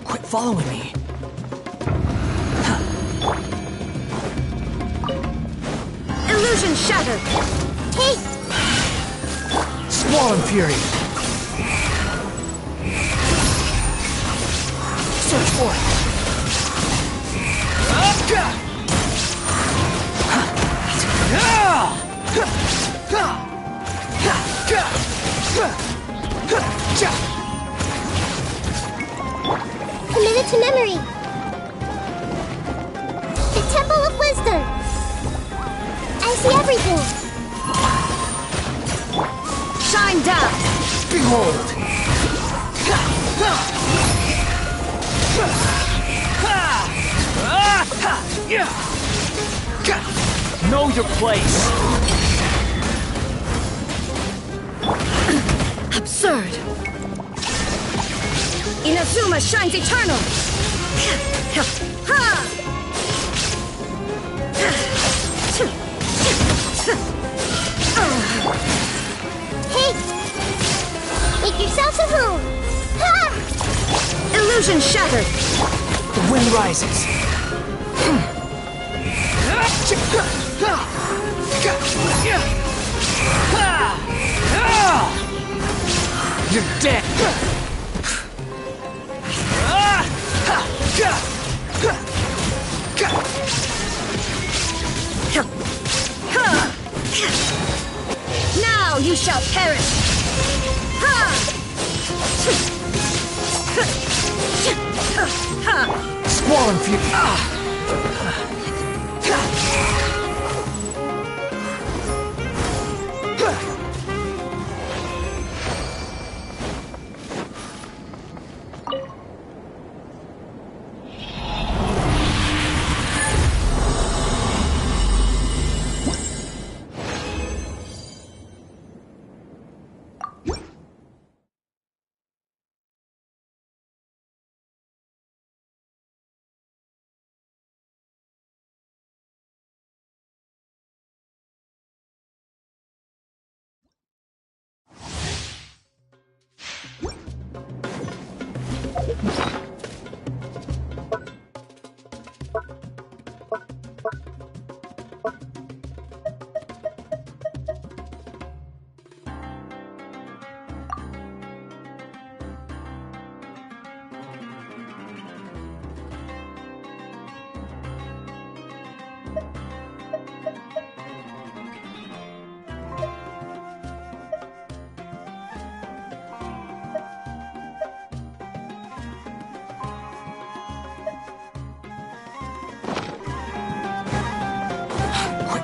Quit following me. Illusion shattered! Hey! Squall and Fury! Search for it! Committed to memory. The Temple of Wisdom. I see everything. Shine down! Behold! Know your place! Absurd! Inazuma shines eternal! Hey! Make yourselves at home. Ha! Illusion shattered! The wind rises. You're dead! Now you shall perish! Squall and Fury!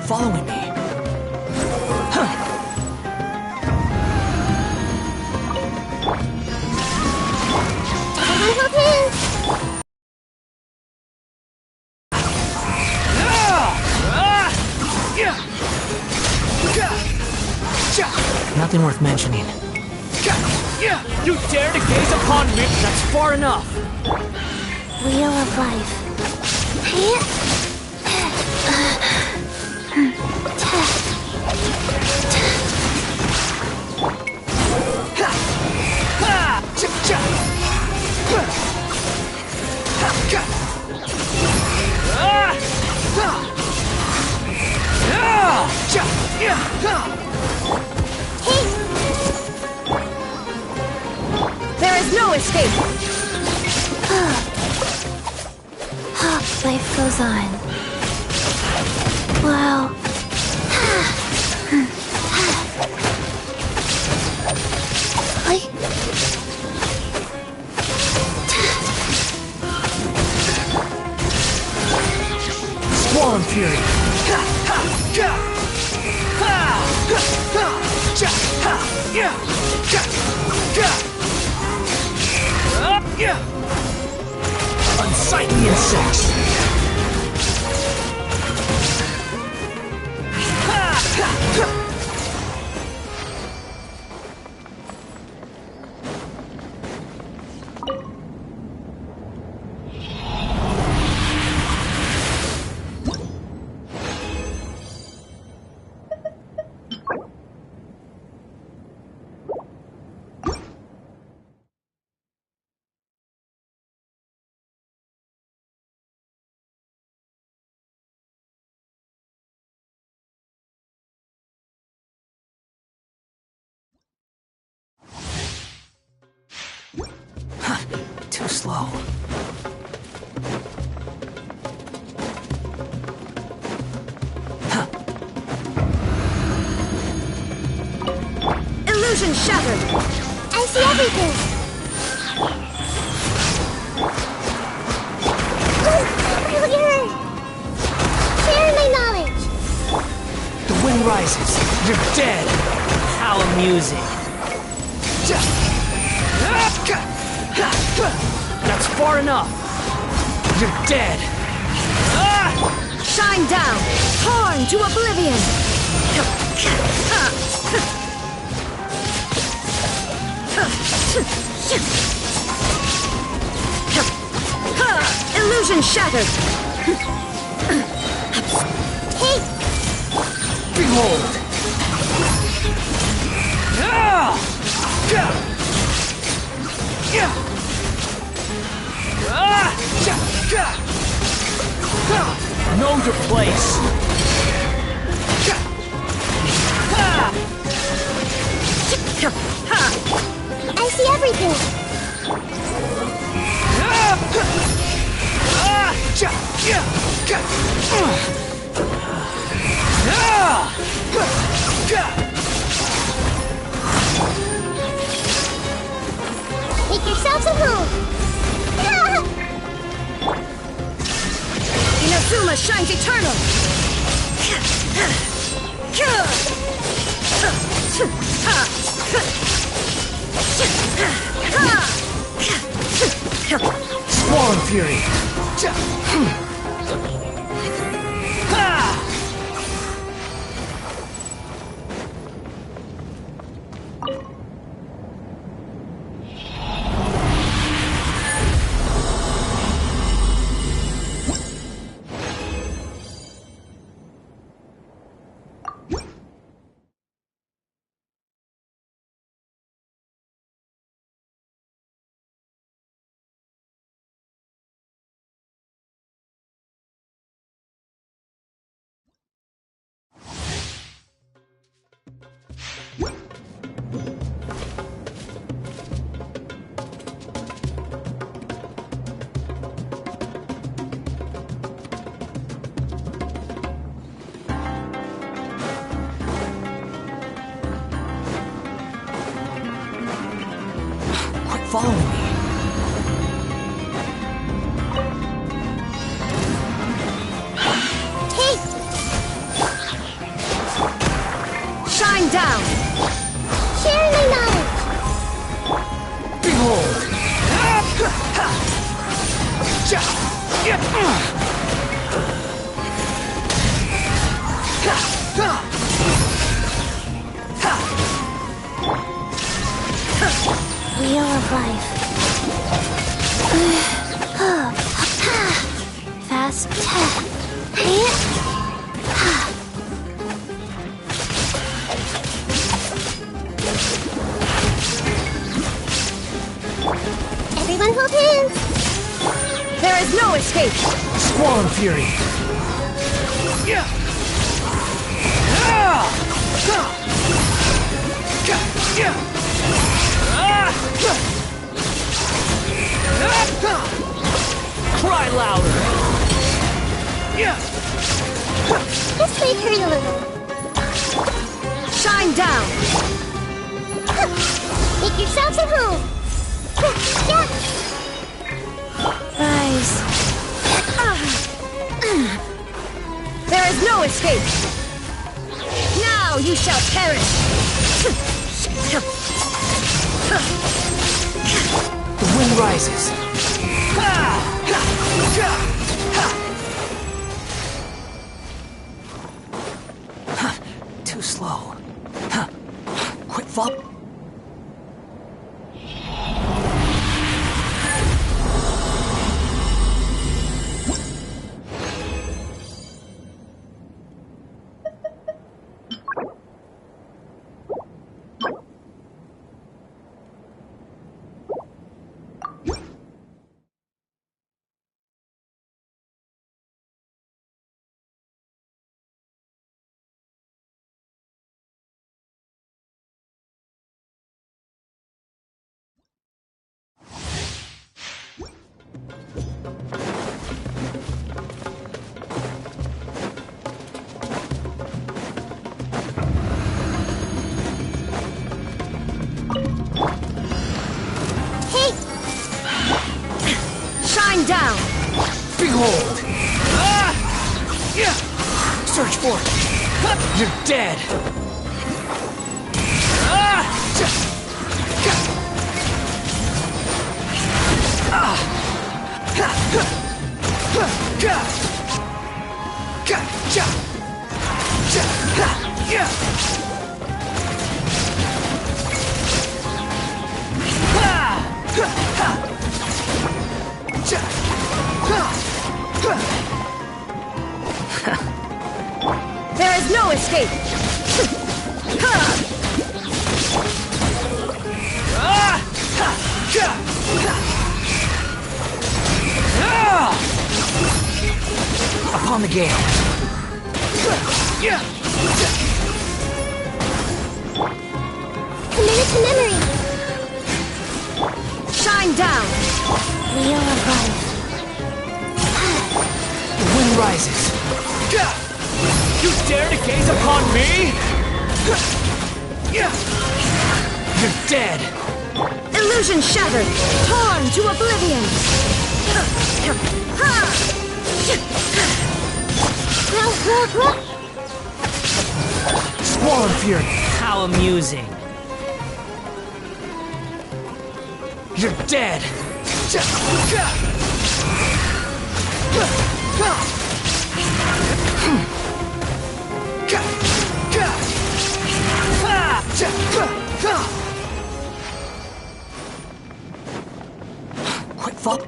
Following me. Nothing worth mentioning. You dare to gaze upon me? That's far enough. Wheel of life. There is no escape! Life goes on. Wow. fury. Unsightly insects. Too slow. Illusion shattered! I see everything! Earlier! Share my knowledge! The wind rises. You're dead. How amusing. That's far enough. You're dead. Shine down! Torn to oblivion! Illusion shattered! Hey! Behold. Know your place. I see everything! Make yourselves at home! Inazuma shines eternal! Swarm fury. Follow me. Hey! Shine down! Share my knowledge! Behold. Wheel of life. Fast tap. Everyone hold hands. There is no escape! Swarm fury. Cry louder. This may hurt a little. Shine down! Make yourselves at home. Yeah. Rise. There is no escape! Now you shall perish! The wind rises. Too slow. Quick flop. Shine down! Behold! Search for it! You're dead! There is no escape! Upon the gale. Commit to memory. Shine down! We are right. The wind rises. You dare to gaze upon me? You're dead. Illusion shattered! Torn to oblivion! Squall and fury. How amusing. You're dead. Quick flop.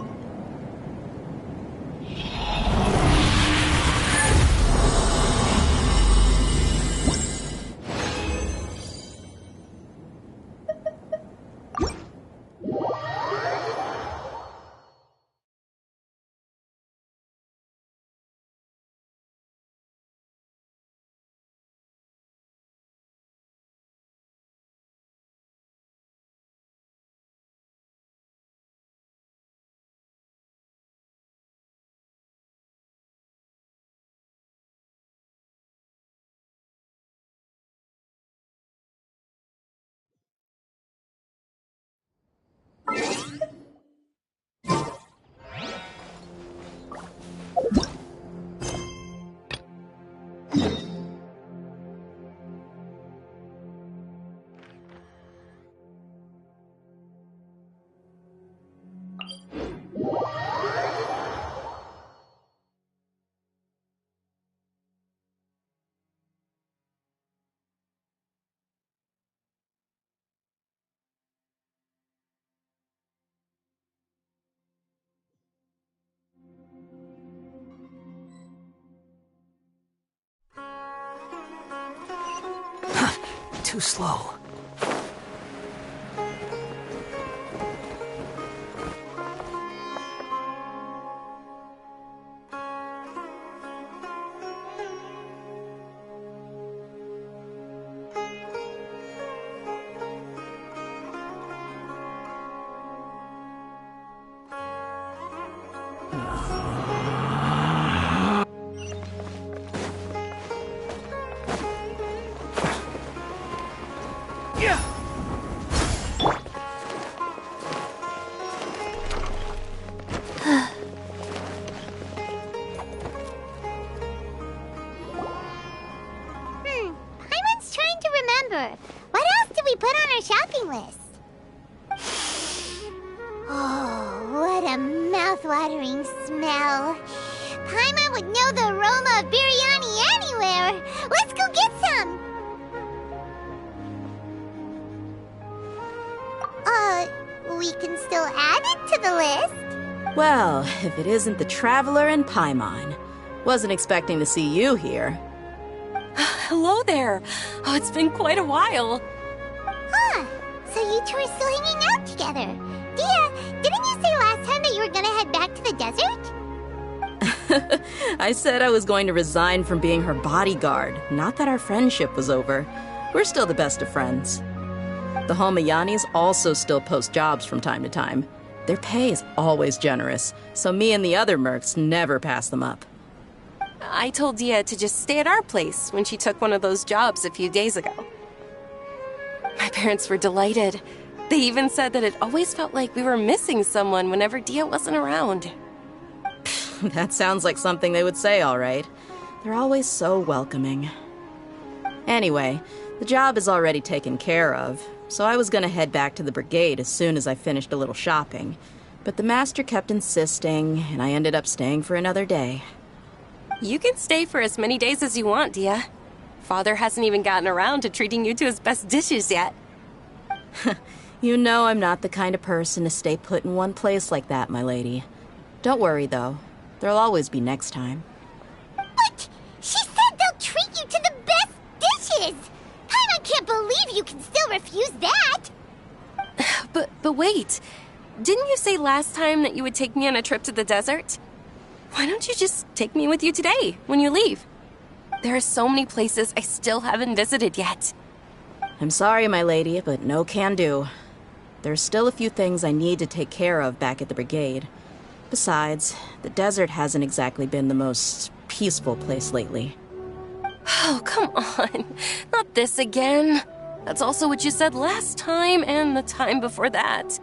Too slow. What else did we put on our shopping list? Oh, what a mouth-watering smell. Paimon would know the aroma of biryani anywhere. Let's go get some. We can still add it to the list. Well, if it isn't the Traveler and Paimon. Wasn't expecting to see you here. Hello there. Oh, it's been quite a while. Huh. So you two are still hanging out together. Dia, didn't you say last time that you were gonna head back to the desert? I said I was going to resign from being her bodyguard, not that our friendship was over. We're still the best of friends. The Homayanis also still post jobs from time to time. Their pay is always generous, so me and the other mercs never pass them up. I told Dia to just stay at our place when she took one of those jobs a few days ago. My parents were delighted. They even said that it always felt like we were missing someone whenever Dia wasn't around. That sounds like something they would say, all right. They're always so welcoming. Anyway, the job is already taken care of, so I was gonna head back to the brigade as soon as I finished a little shopping. But the master kept insisting, and I ended up staying for another day. You can stay for as many days as you want, Dia. Father hasn't even gotten around to treating you to his best dishes yet. You know I'm not the kind of person to stay put in one place like that, my lady. Don't worry, though. There'll always be next time. But she said they'll treat you to the best dishes. Paimon can't believe you can still refuse that. But wait. Didn't you say last time that you would take me on a trip to the desert? Why don't you just take me with you today, when you leave? There are so many places I still haven't visited yet. I'm sorry, my lady, but no can do. There's still a few things I need to take care of back at the brigade. Besides, the desert hasn't exactly been the most peaceful place lately. Oh, come on. Not this again. That's also what you said last time and the time before that.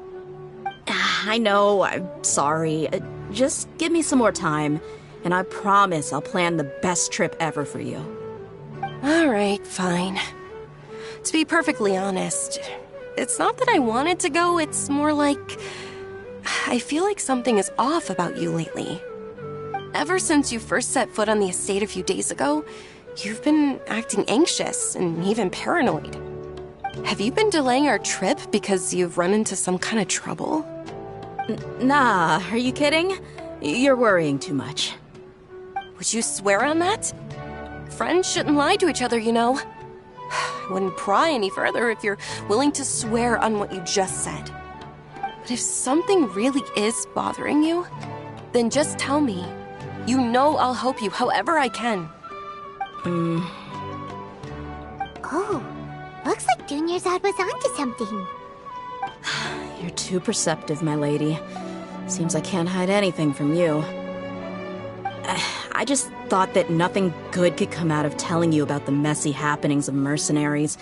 I know, I'm sorry. Just give me some more time, and I promise I'll plan the best trip ever for you. All right, fine. To be perfectly honest, it's not that I wanted to go, it's more like I feel like something is off about you lately. Ever since you first set foot on the estate a few days ago, you've been acting anxious and even paranoid. Have you been delaying our trip because you've run into some kind of trouble? Nah, are you kidding? You're worrying too much. Would you swear on that? Friends shouldn't lie to each other, you know. I wouldn't pry any further if you're willing to swear on what you just said. But if something really is bothering you, then just tell me. You know I'll help you however I can. Oh, looks like Dunyarzad was onto something. You're too perceptive, my lady. Seems I can't hide anything from you. I just thought that nothing good could come out of telling you about the messy happenings of mercenaries.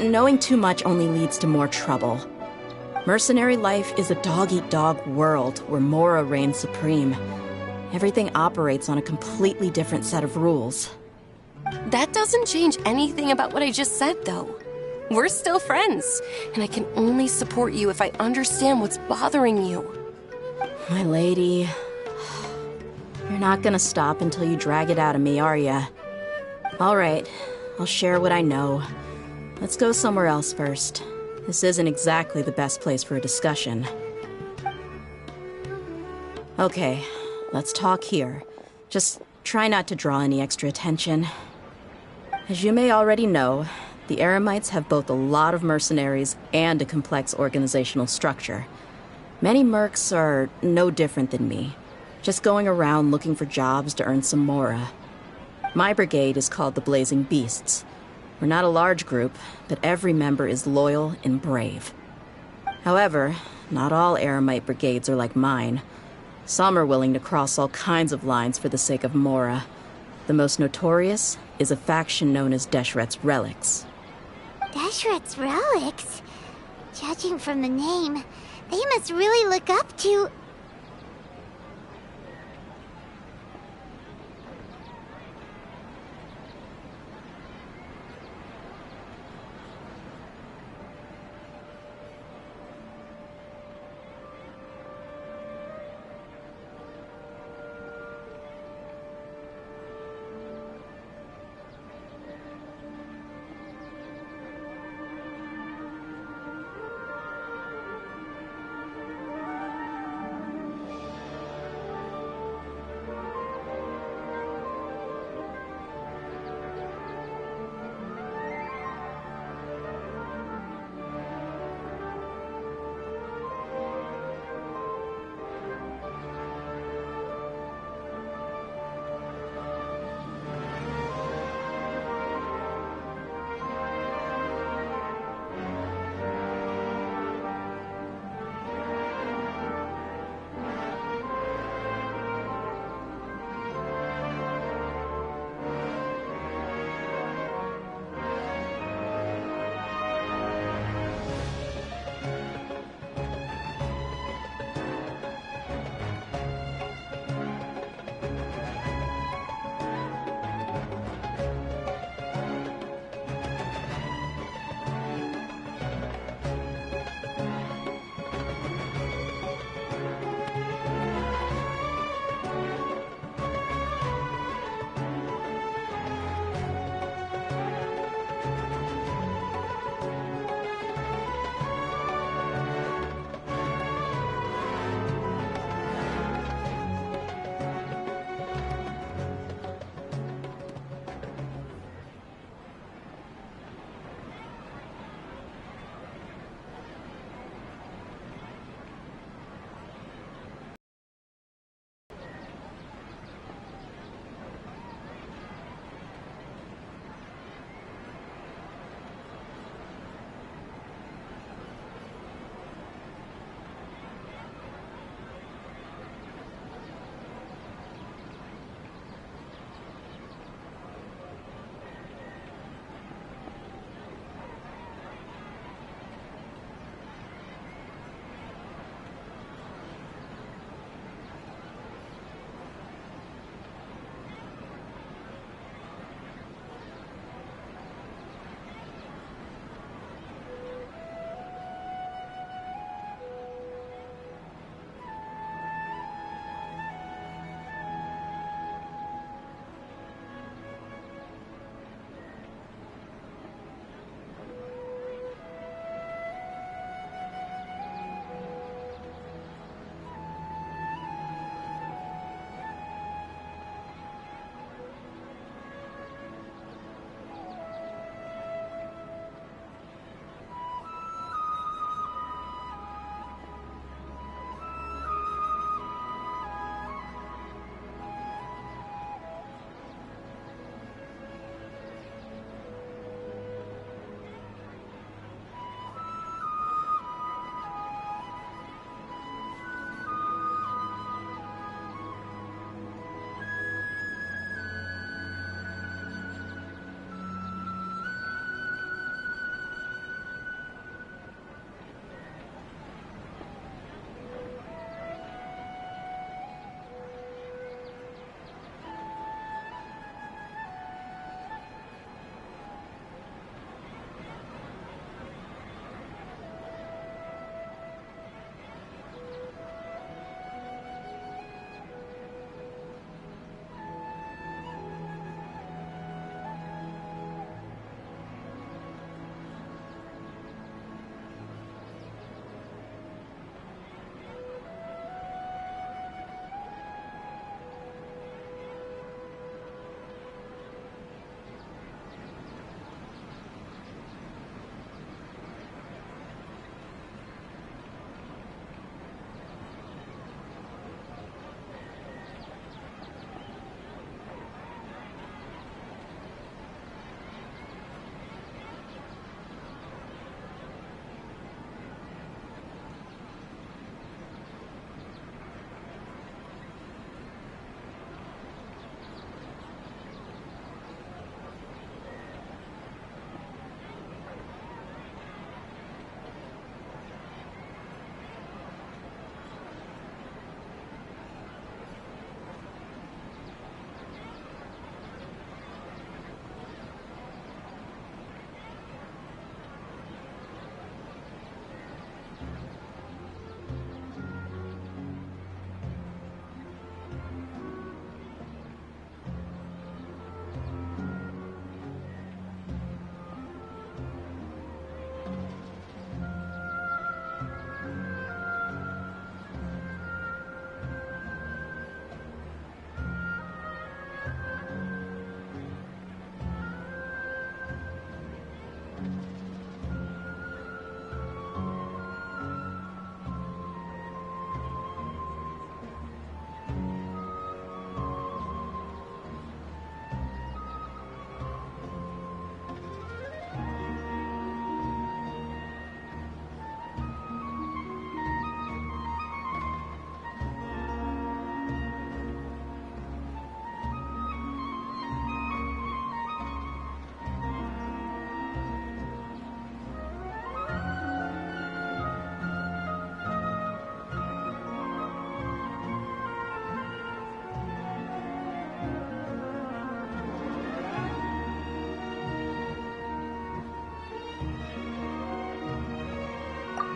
Knowing too much only leads to more trouble. Mercenary life is a dog-eat-dog world where Mora reigns supreme. Everything operates on a completely different set of rules. That doesn't change anything about what I just said, though. We're still friends, and I can only support you if I understand what's bothering you. My lady, you're not gonna stop until you drag it out of me, are ya? All right, I'll share what I know. Let's go somewhere else first. This isn't exactly the best place for a discussion. Okay, let's talk here. Just try not to draw any extra attention. As you may already know, the Eremites have both a lot of mercenaries and a complex organizational structure. Many mercs are no different than me, just going around looking for jobs to earn some mora. My brigade is called the Blazing Beasts. We're not a large group, but every member is loyal and brave. However, not all Eremite brigades are like mine. Some are willing to cross all kinds of lines for the sake of mora. The most notorious is a faction known as Deshret's Relics. Deshret's Relics? Judging from the name, they must really look up to...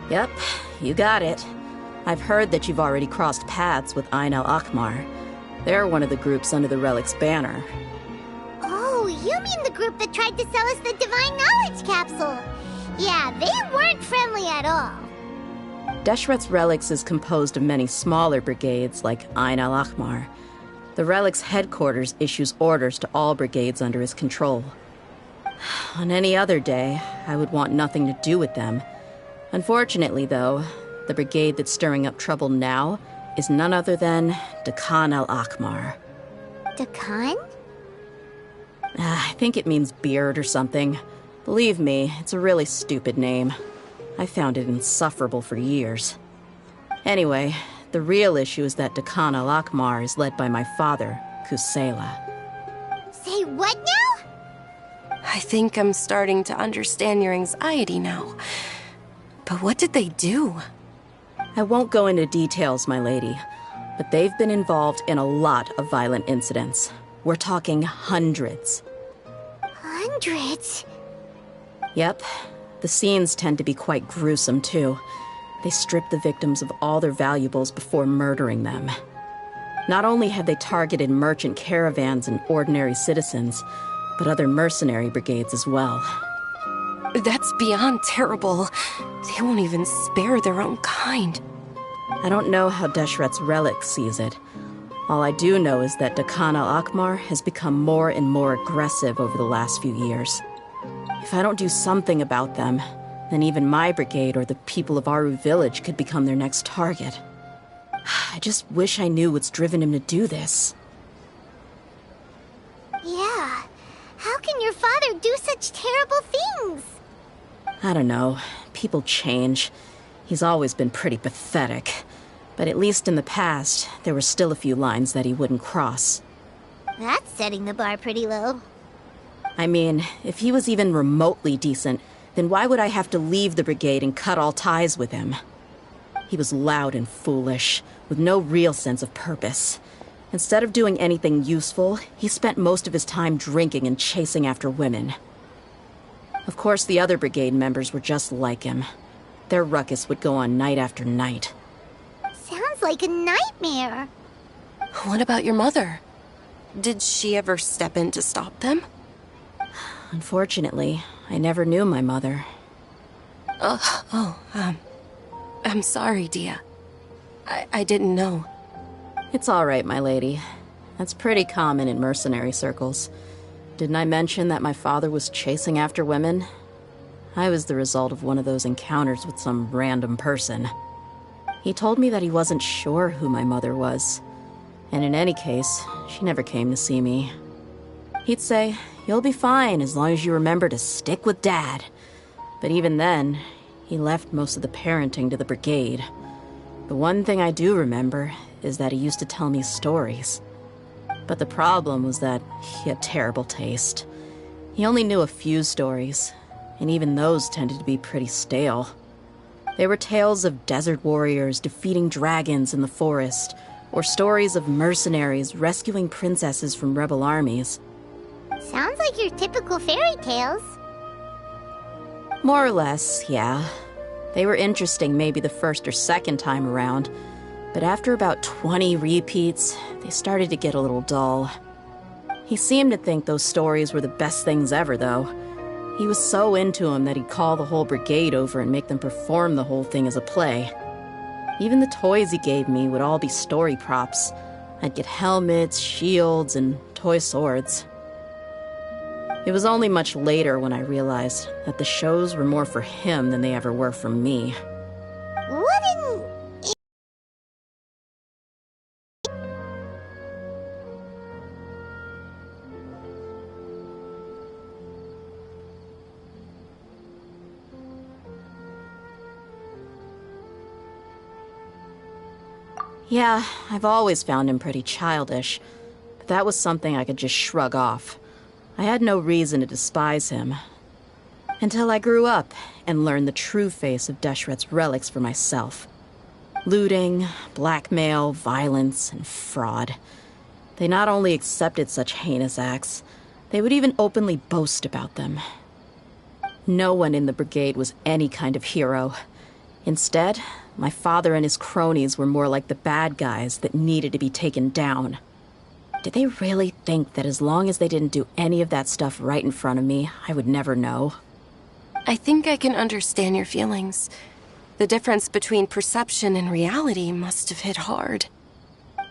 Yep, you got it. I've heard that you've already crossed paths with n+1. They're one of the groups under the Relic's banner. Oh, you mean the group that tried to sell us the Divine Knowledge Capsule? Yeah, they weren't friendly at all. Deshret's Relics is composed of many smaller brigades like n+1. The Relic's headquarters issues orders to all brigades under his control. On any other day, I would want nothing to do with them. Unfortunately, though, the brigade that's stirring up trouble now is none other than Dakan al-Akmar. Dakan? I think it means beard or something. Believe me, it's a really stupid name. I found it insufferable for years. Anyway, the real issue is that Dakan al-Akmar is led by my father, Kusela. Say what now? I think I'm starting to understand your anxiety now. But what did they do? I won't go into details, my lady, but they've been involved in a lot of violent incidents. We're talking hundreds. Hundreds? Yep. The scenes tend to be quite gruesome, too. They strip the victims of all their valuables before murdering them. Not only have they targeted merchant caravans and ordinary citizens, but other mercenary brigades as well. That's beyond terrible. They won't even spare their own kind. I don't know how Deshret's Relic sees it. All I do know is that Dakan al-Akmar has become more and more aggressive over the last few years. If I don't do something about them, then even my brigade or the people of Aru village could become their next target. I just wish I knew what's driven him to do this. Yeah. How can your father do such terrible things? I don't know. People change. He's always been pretty pathetic. But at least in the past, there were still a few lines that he wouldn't cross. That's setting the bar pretty low. I mean, if he was even remotely decent, then why would I have to leave the brigade and cut all ties with him? He was loud and foolish, with no real sense of purpose. Instead of doing anything useful, he spent most of his time drinking and chasing after women. Of course, the other brigade members were just like him. Their ruckus would go on night after night. Sounds like a nightmare. What about your mother? Did she ever step in to stop them? Unfortunately, I never knew my mother. I'm sorry, Dia. I didn't know. It's all right, my lady. That's pretty common in mercenary circles. Didn't I mention that my father was chasing after women? I was the result of one of those encounters with some random person. He told me that he wasn't sure who my mother was. And in any case, she never came to see me. He'd say, "You'll be fine as long as you remember to stick with Dad." But even then, he left most of the parenting to the brigade. The one thing I do remember is that he used to tell me stories. But the problem was that he had terrible taste. He only knew a few stories, and even those tended to be pretty stale. They were tales of desert warriors defeating dragons in the forest, or stories of mercenaries rescuing princesses from rebel armies. Sounds like your typical fairy tales. More or less, yeah. They were interesting maybe the first or second time around, but after about 20 repeats, they started to get a little dull. He seemed to think those stories were the best things ever, though. He was so into them that he'd call the whole brigade over and make them perform the whole thing as a play. Even the toys he gave me would all be story props. I'd get helmets, shields, and toy swords. It was only much later when I realized that the shows were more for him than they ever were for me. What in... Yeah, I've always found him pretty childish, but that was something I could just shrug off. I had no reason to despise him. Until I grew up and learned the true face of Deshret's Relics for myself. Looting, blackmail, violence, and fraud. They not only accepted such heinous acts, they would even openly boast about them. No one in the brigade was any kind of hero. Instead, my father and his cronies were more like the bad guys that needed to be taken down. Did they really think that as long as they didn't do any of that stuff right in front of me, I would never know? I think I can understand your feelings. The difference between perception and reality must have hit hard.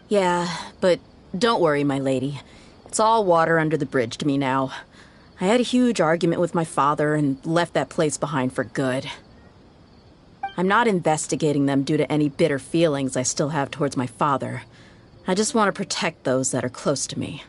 Yeah, but don't worry, my lady. It's all water under the bridge to me now. I had a huge argument with my father and left that place behind for good. I'm not investigating them due to any bitter feelings I still have towards my father. I just want to protect those that are close to me.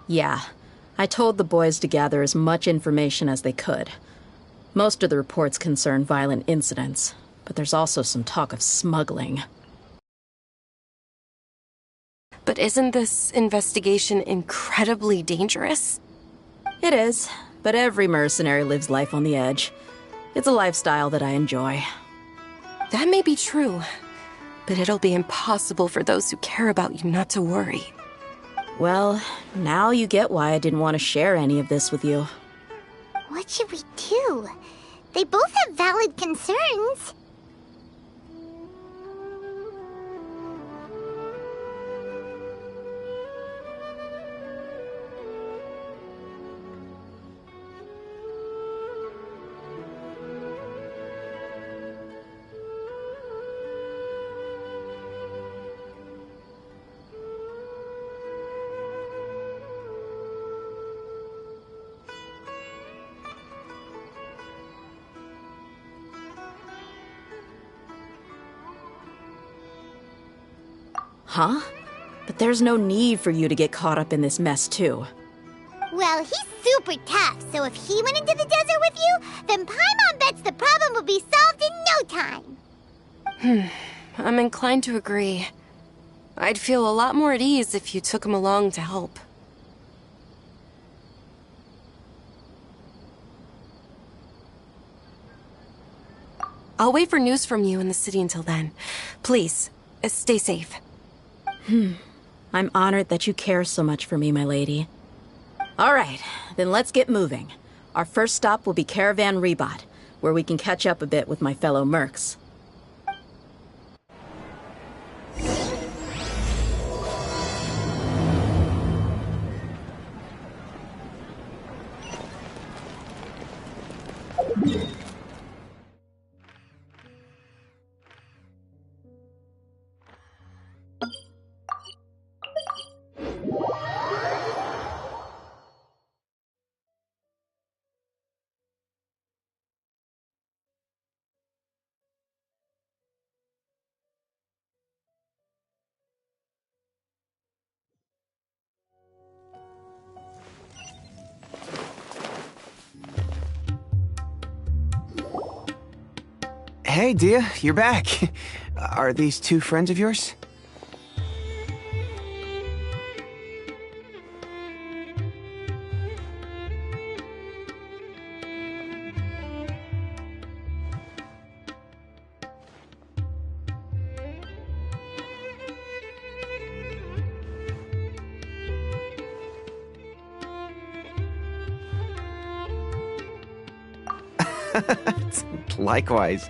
Yeah, I told the boys to gather as much information as they could. Most of the reports concern violent incidents, but there's also some talk of smuggling. But isn't this investigation incredibly dangerous? It is, but every mercenary lives life on the edge. It's a lifestyle that I enjoy. That may be true, but it'll be impossible for those who care about you not to worry. Well, now you get why I didn't want to share any of this with you. What should we do? They both have valid concerns. Huh? But there's no need for you to get caught up in this mess, too. Well, he's super tough, so if he went into the desert with you, then Paimon bets the problem would be solved in no time. I'm inclined to agree. I'd feel a lot more at ease if you took him along to help. I'll wait for news from you in the city until then. Please, stay safe. I'm honored that you care so much for me, my lady. All right, then let's get moving. Our first stop will be Caravan Rebot, where we can catch up a bit with my fellow mercs. Hey, Dia, you're back. Are these two friends of yours? Likewise.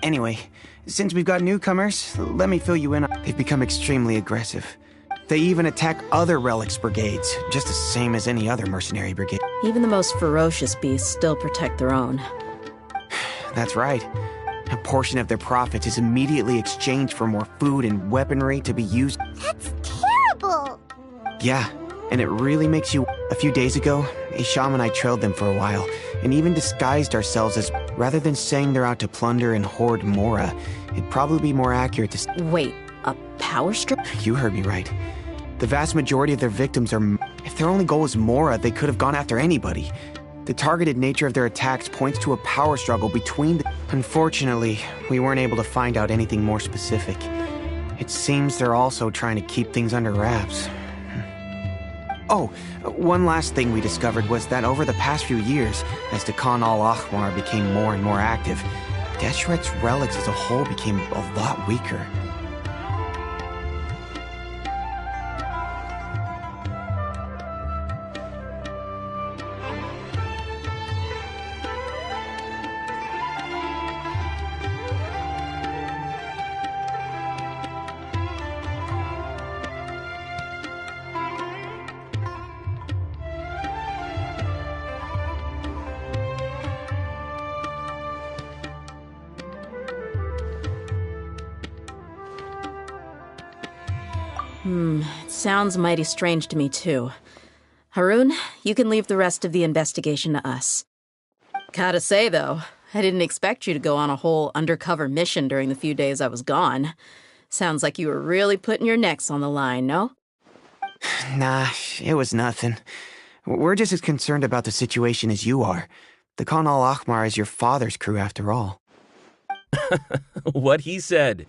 Anyway, since we've got newcomers, let me fill you in. They've become extremely aggressive. They even attack other relics brigades, just the same as any other mercenary brigade. Even the most ferocious beasts still protect their own. That's right. A portion of their profits is immediately exchanged for more food and weaponry to be used. That's terrible! Yeah, and it really makes you... A few days ago, Isham and I trailed them for a while, and even disguised ourselves as... Rather than saying they're out to plunder and hoard Mora, it'd probably be more accurate to... Wait, a power strip? You heard me right. The vast majority of their victims are... If their only goal was Mora, they could have gone after anybody. The targeted nature of their attacks points to a power struggle between the... Unfortunately, we weren't able to find out anything more specific. It seems they're also trying to keep things under wraps. Oh, one last thing we discovered was that over the past few years, as the Khan al-Ahmar became more and more active, Deshret's relics as a whole became a lot weaker. It sounds mighty strange to me, too. Harun, you can leave the rest of the investigation to us. Gotta say, though, I didn't expect you to go on a whole undercover mission during the few days I was gone. Sounds like you were really putting your necks on the line, no? Nah, it was nothing. We're just as concerned about the situation as you are. The Khan al-Ahmar is your father's crew, after all. What he said.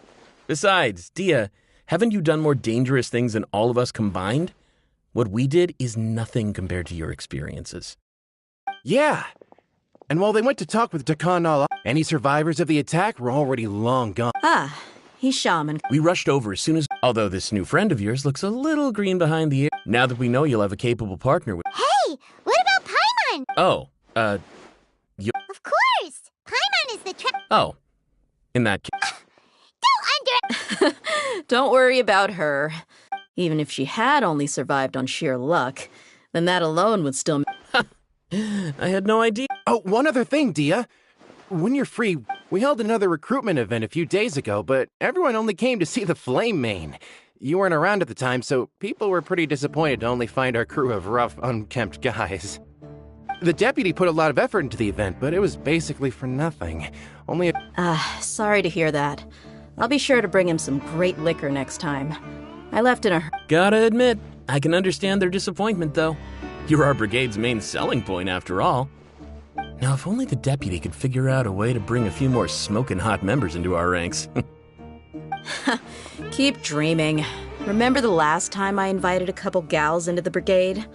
Besides, Dia, haven't you done more dangerous things than all of us combined? What we did is nothing compared to your experiences. Yeah. And while they went to talk with Dakan al, any survivors of the attack were already long gone. Ah, he's shaman. We rushed over as soon as... Although this new friend of yours looks a little green behind the ear. Now that we know you'll have a capable partner with... Hey, what about Paimon? Oh, Of course! Paimon is the Oh, in that case... Don't worry about her. Even if she had only survived on sheer luck, then that alone would still... I had no idea. Oh, one other thing, Dia. When you're free, we held another recruitment event a few days ago, but everyone only came to see the Flame Main. You weren't around at the time, so people were pretty disappointed to only find our crew of rough, unkempt guys. The deputy put a lot of effort into the event, but it was basically for nothing. Only Sorry to hear that. I'll be sure to bring him some great liquor next time. I left in a... Gotta admit, I can understand their disappointment, though. You're our brigade's main selling point, after all. Now, if only the deputy could figure out a way to bring a few more smoking hot members into our ranks. Keep dreaming. Remember the last time I invited a couple gals into the brigade?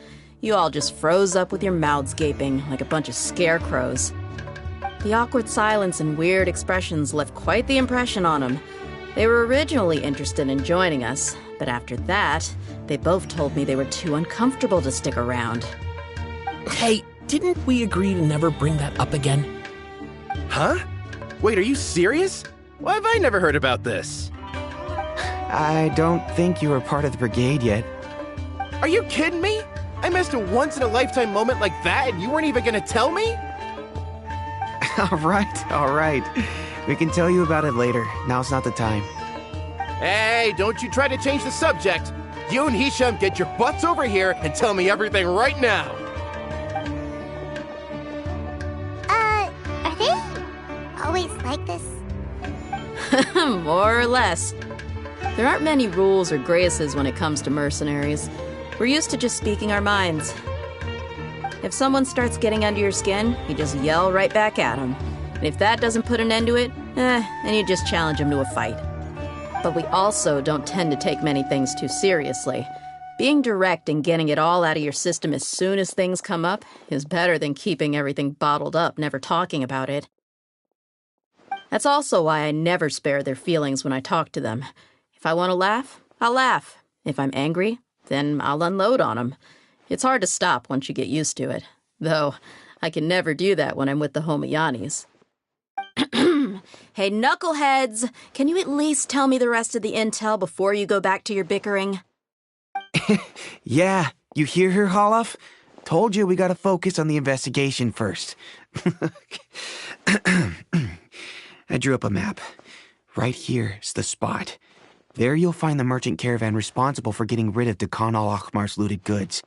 You all just froze up with your mouths gaping like a bunch of scarecrows. The awkward silence and weird expressions left quite the impression on them. They were originally interested in joining us, but after that, they both told me they were too uncomfortable to stick around. Hey, didn't we agree to never bring that up again? Huh? Wait, are you serious? Why have I never heard about this? I don't think you were part of the brigade yet. Are you kidding me? I missed a once-in-a-lifetime moment like that and you weren't even gonna tell me? All right. We can tell you about it later. Now's not the time. Hey, don't you try to change the subject. You and Hisham get your butts over here and tell me everything right now. Are they always like this? More or less. There aren't many rules or graces when it comes to mercenaries. We're used to just speaking our minds. If someone starts getting under your skin, you just yell right back at them. And if that doesn't put an end to it, and you just challenge him to a fight. But we also don't tend to take many things too seriously. Being direct and getting it all out of your system as soon as things come up is better than keeping everything bottled up, never talking about it. That's also why I never spare their feelings when I talk to them. If I want to laugh, I'll laugh. If I'm angry, then I'll unload on them. It's hard to stop once you get used to it. Though, I can never do that when I'm with the Homiyanis. Hey, knuckleheads! Can you at least tell me the rest of the intel before you go back to your bickering? Yeah, you hear her, Holloff? Told you we gotta focus on the investigation first. I drew up a map. Right here's the spot. There you'll find the merchant caravan responsible for getting rid of Dakan al-Akhmar's looted goods.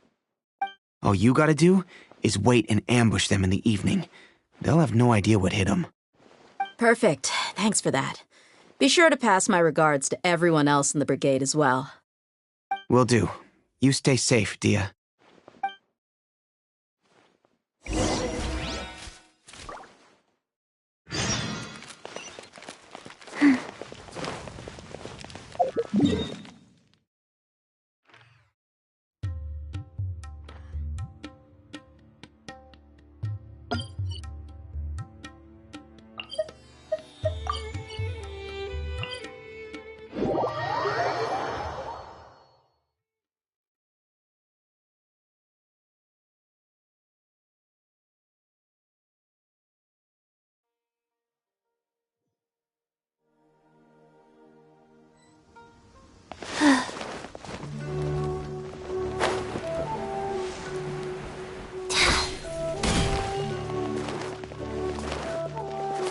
All you gotta do is wait and ambush them in the evening. They'll have no idea what hit them. Perfect. Thanks for that. Be sure to pass my regards to everyone else in the brigade as well. Will do. You stay safe, Dia.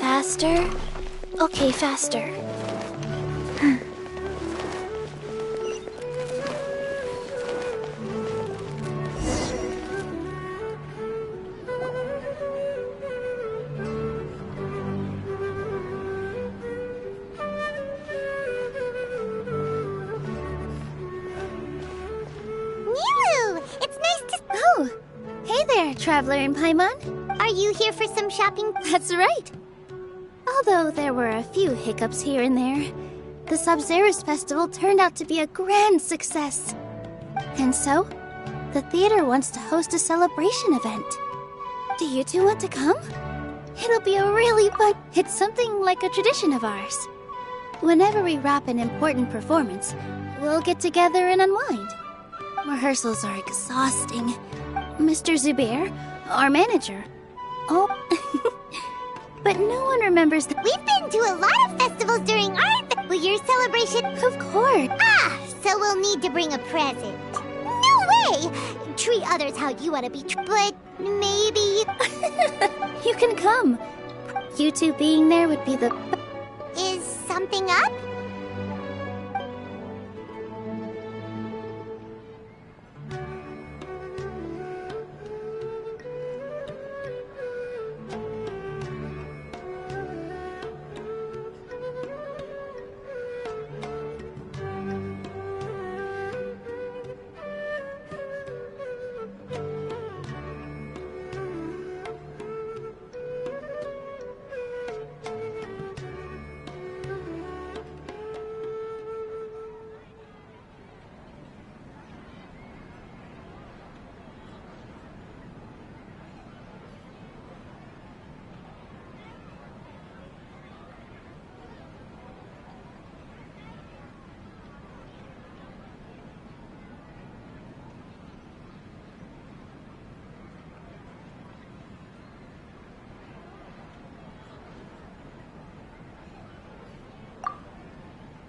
Faster? Okay, faster. Oh, hey there, Traveler in Paimon. Are you here for some shopping? That's right. Although there were a few hiccups here and there, the Sub-Zerus Festival turned out to be a grand success. And so, the theater wants to host a celebration event. Do you two want to come? It'll be a really fun... It's something like a tradition of ours. Whenever we wrap an important performance, we'll get together and unwind. Rehearsals are exhausting. Mr. Zubair, our manager... Oh... But no one remembers that... We've been to a lot of festivals during our... Will your celebration... Of course. Ah, so we'll need to bring a present. No way! Treat others how you want to be but maybe... You can come. You two being there would be the... Is something up?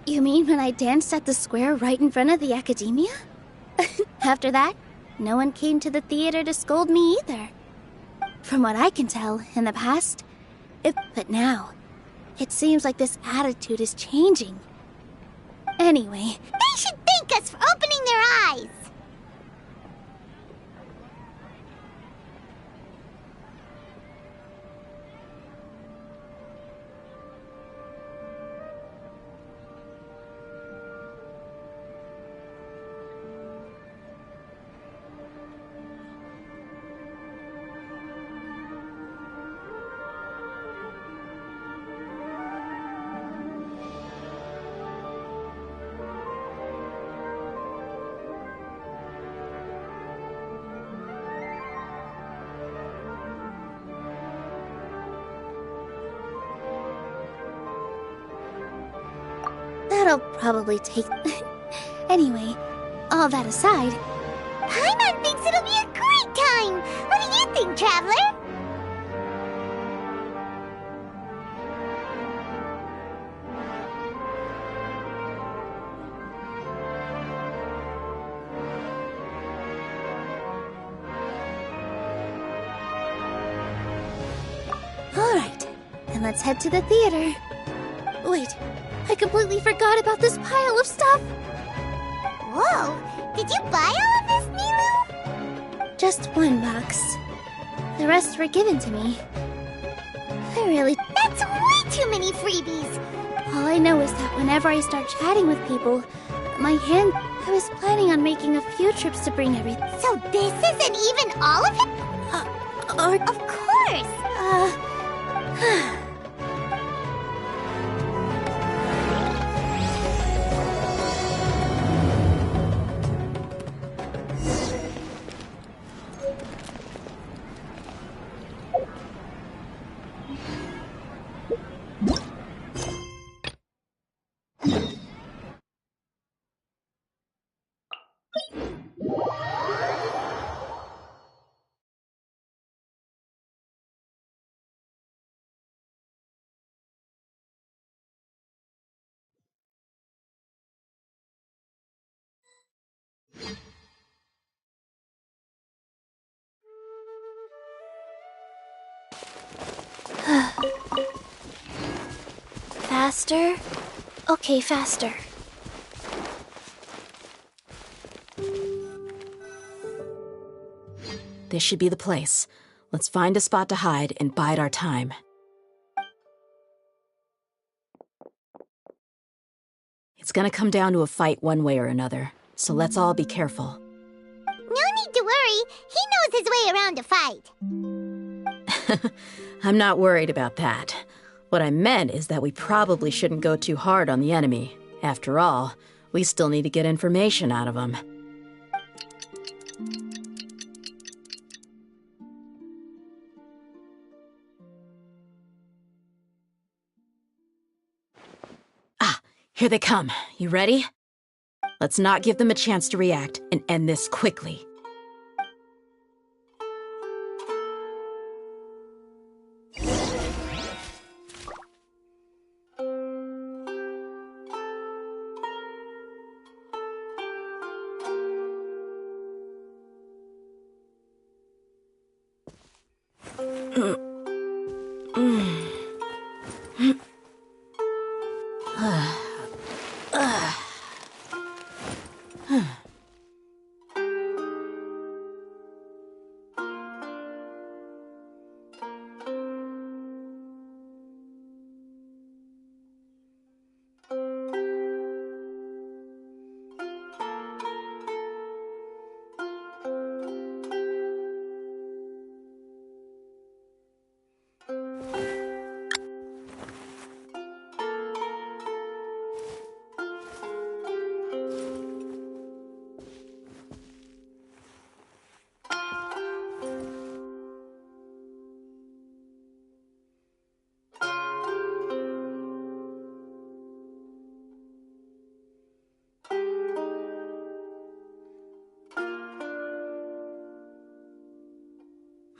You mean when I danced at the square right in front of the academia? After that, no one came to the theater to scold me either. From what I can tell, in the past... But now, it seems like this attitude is changing. Anyway... They should thank us for opening their eyes! That'll probably take... Anyway, all that aside... Paimon thinks it'll be a great time! What do you think, Traveler? Alright, then let's head to the theater. Wait, I completely forgot about this pile of stuff! Whoa! Did you buy all of this, Nilu? Just one box. The rest were given to me. I really... That's way too many freebies! All I know is that whenever I start chatting with people, my hand... I was planning on making a few trips to bring everything. So this isn't even all of it? Of course! Faster? Okay, faster. This should be the place. Let's find a spot to hide and bide our time. It's gonna come down to a fight one way or another, so let's all be careful. No need to worry. He knows his way around a fight. I'm not worried about that. What I meant is that we probably shouldn't go too hard on the enemy. After all, we still need to get information out of them. Ah, here they come. You ready? Let's not give them a chance to react and end this quickly.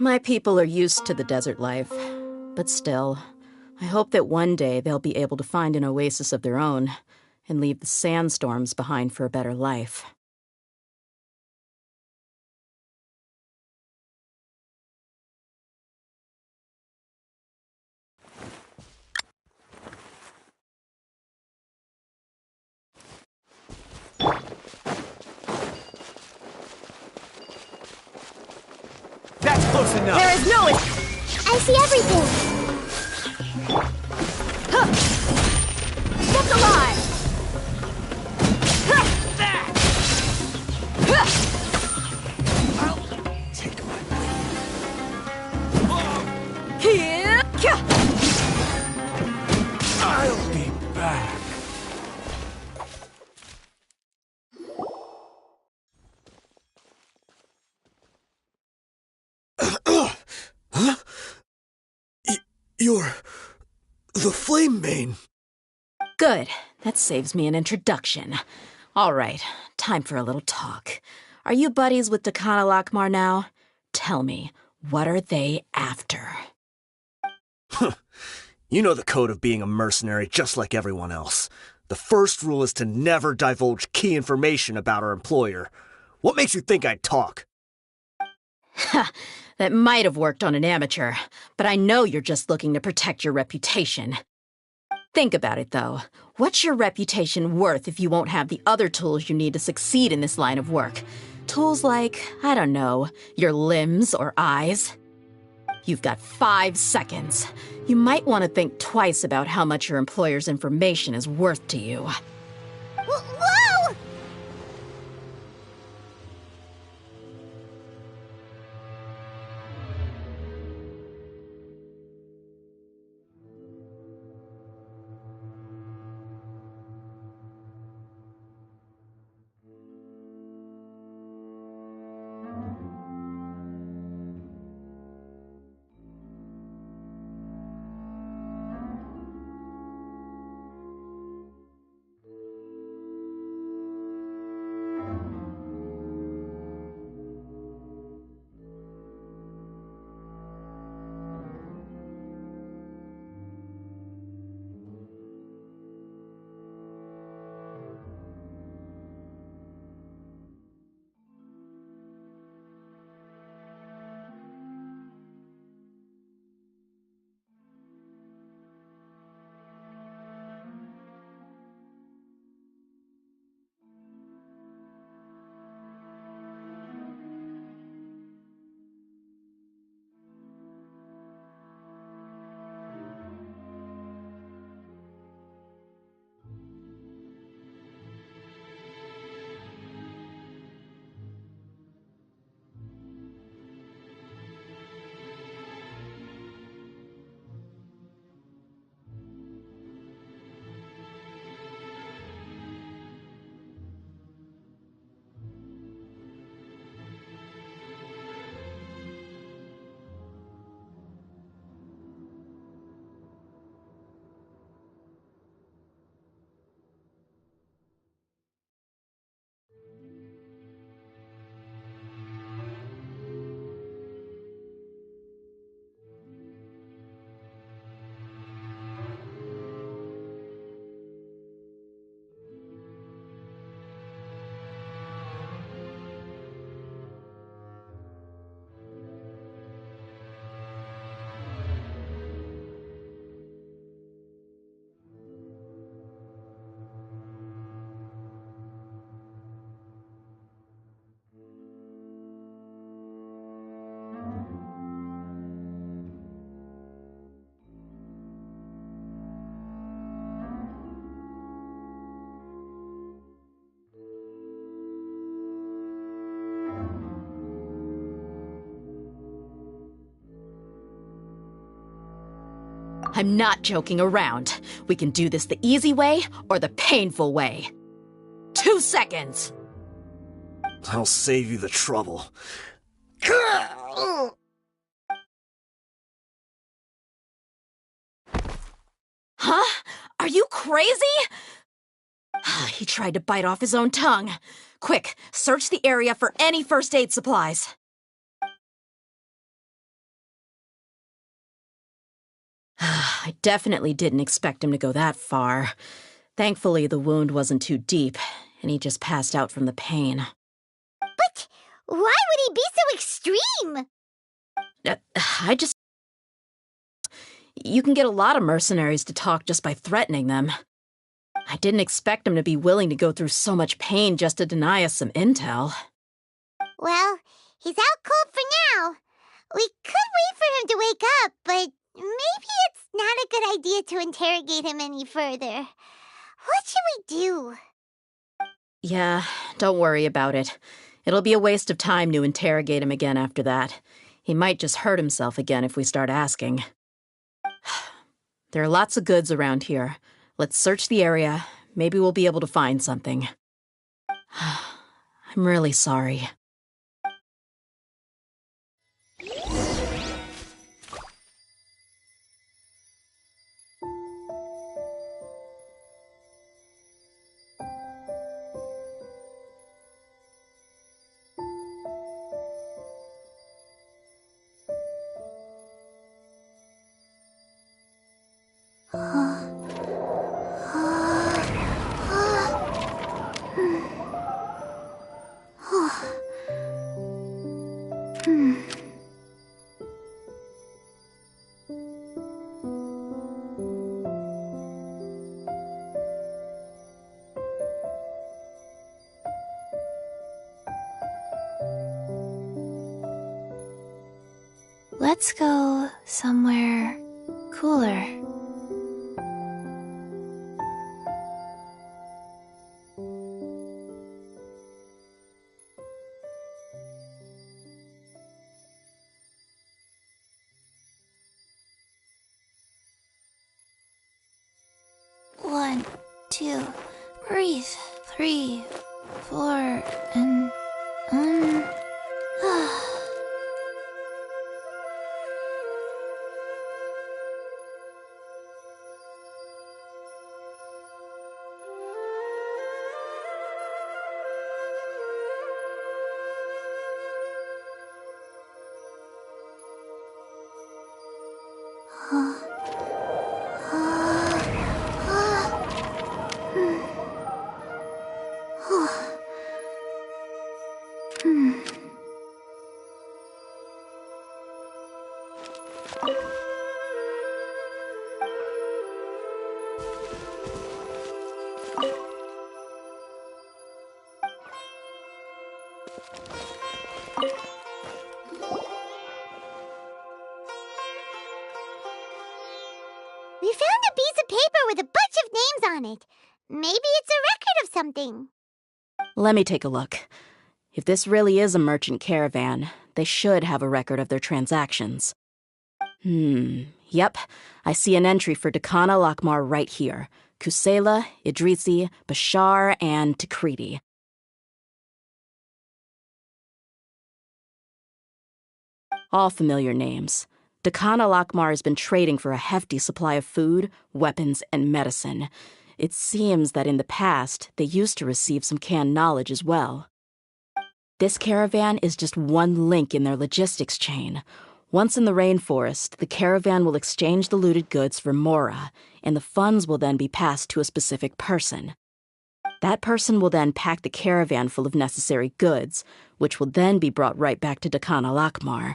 My people are used to the desert life, but still, I hope that one day they'll be able to find an oasis of their own and leave the sandstorms behind for a better life. That's close enough! There is no... I see everything! Look alive! I'll take my Here! I'll be back. Huh? You're... the Flame Mane. Good. That saves me an introduction. All right, time for a little talk. Are you buddies with Dakana Lakmar now? Tell me, what are they after? You know the code of being a mercenary just like everyone else. The first rule is to never divulge key information about our employer. What makes you think I'd talk? Ha! That might have worked on an amateur, but I know you're just looking to protect your reputation. Think about it, though. What's your reputation worth if you won't have the other tools you need to succeed in this line of work? Tools like, I don't know, your limbs or eyes? You've got 5 seconds. You might want to think twice about how much your employer's information is worth to you. Whoa! I'm not joking around. We can do this the easy way or the painful way. 2 seconds! I'll save you the trouble. Huh? Are you crazy? He tried to bite off his own tongue. Quick, search the area for any first aid supplies. I definitely didn't expect him to go that far. Thankfully, the wound wasn't too deep, and he just passed out from the pain. But why would he be so extreme? You can get a lot of mercenaries to talk just by threatening them. I didn't expect him to be willing to go through so much pain just to deny us some intel. Well, he's out cold for now. We could wait for him to wake up, but maybe it's not a good idea to interrogate him any further. What should we do? Yeah, don't worry about it. It'll be a waste of time to interrogate him again after that. He might just hurt himself again if we start asking. There are lots of goods around here. Let's search the area. Maybe we'll be able to find something. I'm really sorry. Let's go somewhere cooler. One, two, breathe. 3, 4, and We found a piece of paper with a bunch of names on it. Maybe it's a record of something. Let me take a look. If this really is a merchant caravan, they should have a record of their transactions. Yep. I see an entry for Dakana Lakmar right here. Kusela, Idrisi, Bashar, and Takriti. All familiar names. Dakana Lakmar has been trading for a hefty supply of food, weapons, and medicine. It seems that in the past, they used to receive some canned knowledge as well. This caravan is just one link in their logistics chain. Once in the rainforest, the caravan will exchange the looted goods for Mora, and the funds will then be passed to a specific person. That person will then pack the caravan full of necessary goods, which will then be brought right back to Dakana Lakmar.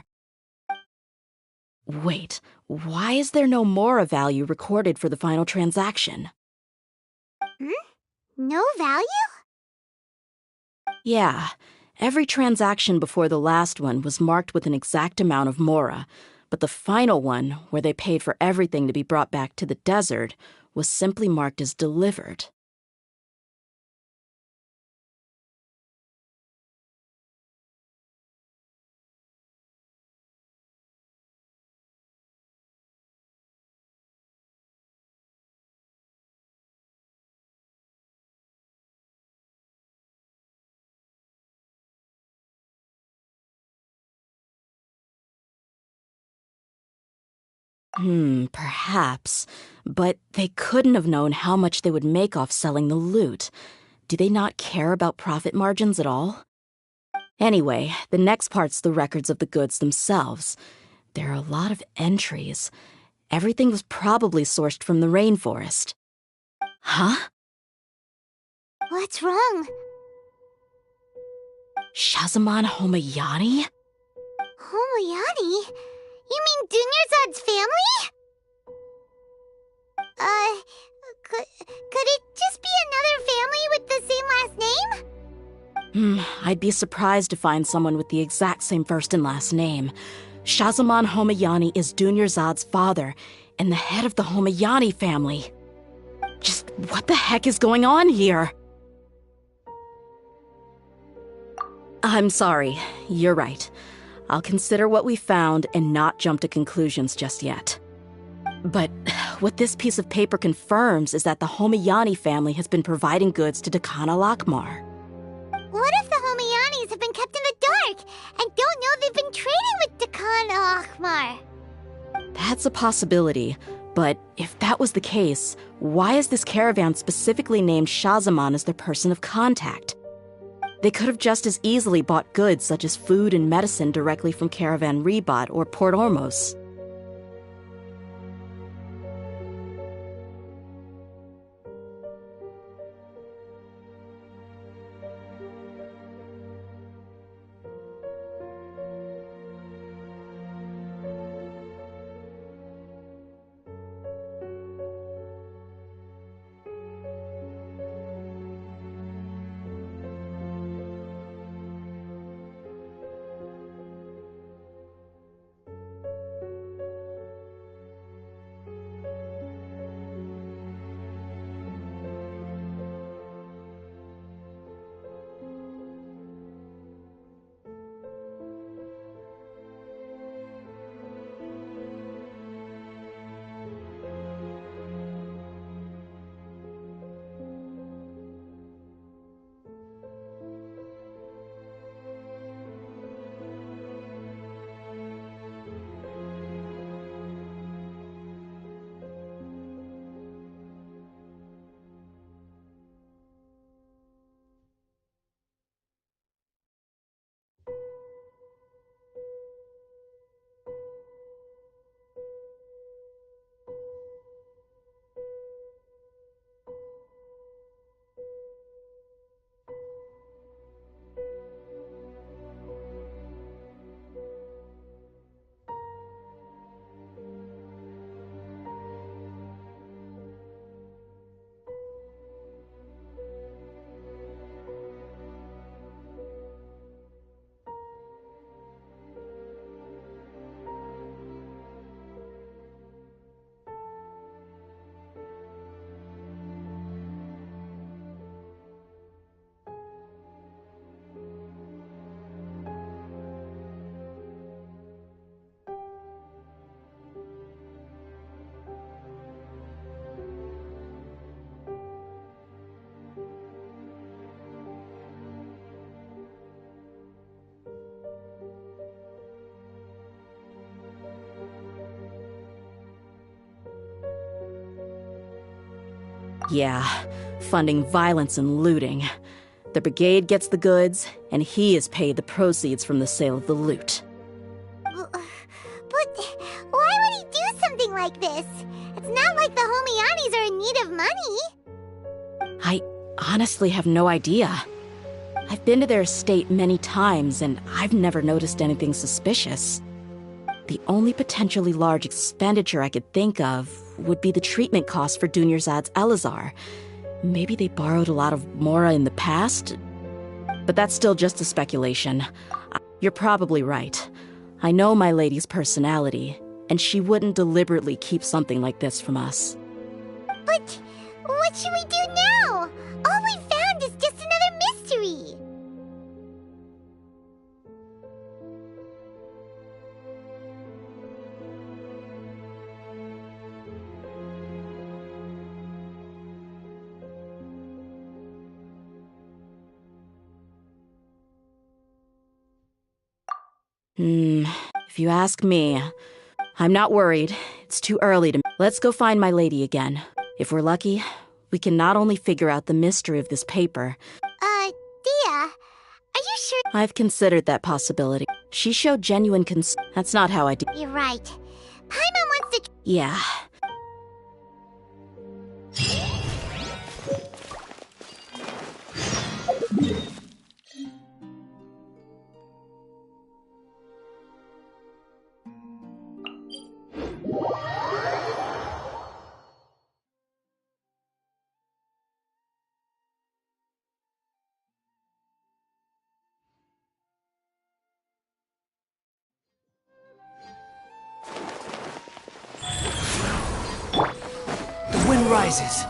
Wait, why is there no Mora value recorded for the final transaction? No value? Yeah, every transaction before the last one was marked with an exact amount of Mora, but the final one, where they paid for everything to be brought back to the desert, was simply marked as delivered. Perhaps. But they couldn't have known how much they would make off selling the loot. Do they not care about profit margins at all? Anyway, the next part's the records of the goods themselves. There are a lot of entries. Everything was probably sourced from the rainforest. Huh? What's wrong? Shazamon Homayani? Homayani? You mean Dunyarzad's family? Could it just be another family with the same last name? I'd be surprised to find someone with the exact same first and last name. Shazamon Homayani is Dunyarzad's father, and the head of the Homayani family. Just what the heck is going on here? I'm sorry, you're right. I'll consider what we found and not jump to conclusions just yet. But what this piece of paper confirms is that the Homayani family has been providing goods to Dakana Lakmar. What if the Homayanis have been kept in the dark and don't know they've been trading with Dakana Lakmar? That's a possibility, but if that was the case, why is this caravan specifically named Shazamon as their person of contact? They could have just as easily bought goods such as food and medicine directly from Caravan Ribat or Port Ormos. Yeah, funding violence and looting. The brigade gets the goods, and he is paid the proceeds from the sale of the loot. But why would he do something like this? It's not like the Homianis are in need of money. I honestly have no idea. I've been to their estate many times, and I've never noticed anything suspicious. The only potentially large expenditure I could think of would be the treatment costs for Dunyarzad's Elazar. Maybe they borrowed a lot of Mora in the past? But that's still just a speculation. You're probably right. I know my lady's personality, and she wouldn't deliberately keep something like this from us. But what should we do now? All we found is just another mystery. If you ask me, I'm not worried. It's too early to... Let's go find my lady again. If we're lucky, we can not only figure out the mystery of this paper... Dia, are you sure? I've considered that possibility. She showed genuine That's not how I do... You're right. Paimon wants to... Yeah. The wind rises.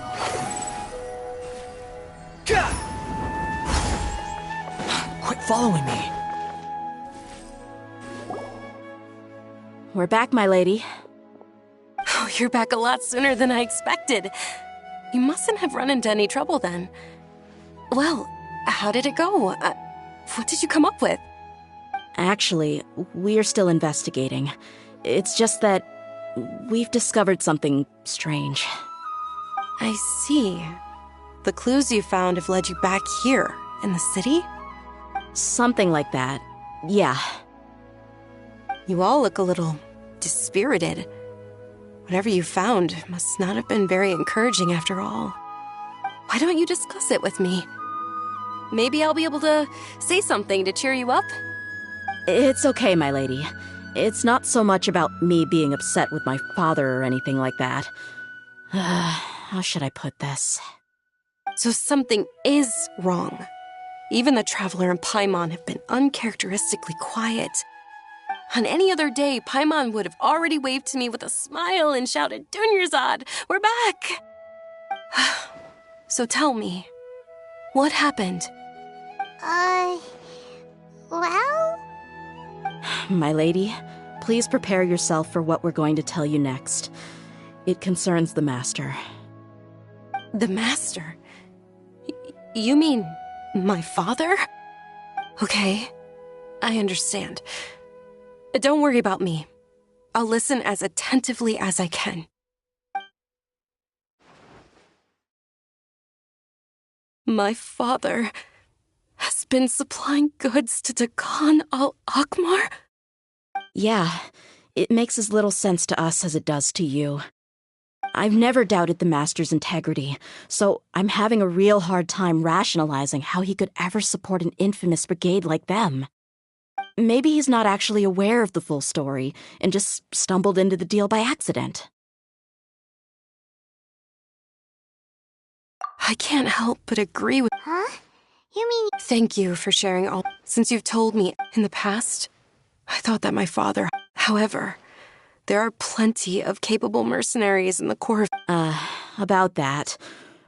Quit following me. We're back, my lady. Oh, you're back a lot sooner than I expected. You mustn't have run into any trouble then. Well, how did it go? What did you come up with? Actually, we're still investigating. It's just that we've discovered something strange. I see. The clues you found have led you back here, in the city? Something like that. Yeah. You all look a little dispirited. Whatever you found must not have been very encouraging after all. Why don't you discuss it with me? Maybe I'll be able to say something to cheer you up? It's okay, my lady. It's not so much about me being upset with my father or anything like that. How should I put this? So something is wrong. Even the Traveler and Paimon have been uncharacteristically quiet. On any other day, Paimon would have already waved to me with a smile and shouted, "Dunyarzad, we're back!" So tell me, what happened? Well? My lady, please prepare yourself for what we're going to tell you next. It concerns the Master. The Master? You mean my father? Okay, I understand. Don't worry about me. I'll listen as attentively as I can. My father has been supplying goods to Dakan al-Akmar? Yeah, it makes as little sense to us as it does to you. I've never doubted the Master's integrity, so I'm having a real hard time rationalizing how he could ever support an infamous brigade like them. Maybe he's not actually aware of the full story and just stumbled into the deal by accident. I can't help but agree with... Huh? You mean... Thank you for sharing all... Since you've told me in the past, I thought that my father... However, there are plenty of capable mercenaries in the Corps of... About that.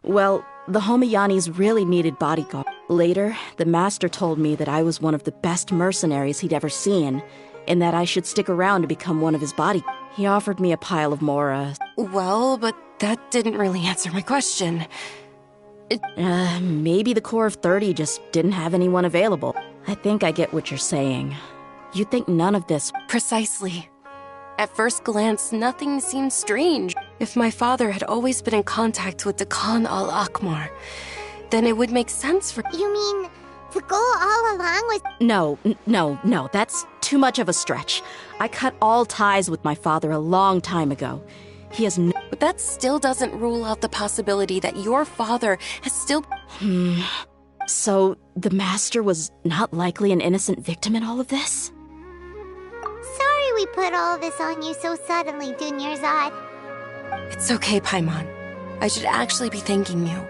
Well, the Homiyanis really needed bodyguards. Later, the Master told me that I was one of the best mercenaries he'd ever seen, and that I should stick around to become one of his bodyguards. He offered me a pile of Mora. Well, but that didn't really answer my question. Maybe the Corps of 30 just didn't have anyone available. I think I get what you're saying. You'd think none of this... Precisely. At first glance, nothing seemed strange. If my father had always been in contact with Dakan al-Akmar, then it would make sense for— You mean the goal all along was— No, that's too much of a stretch. I cut all ties with my father a long time ago. He has no— But that still doesn't rule out the possibility that your father has still— So, the Master was not likely an innocent victim in all of this? Sorry we put all this on you so suddenly, Dunyarzad. It's okay, Paimon. I should actually be thanking you.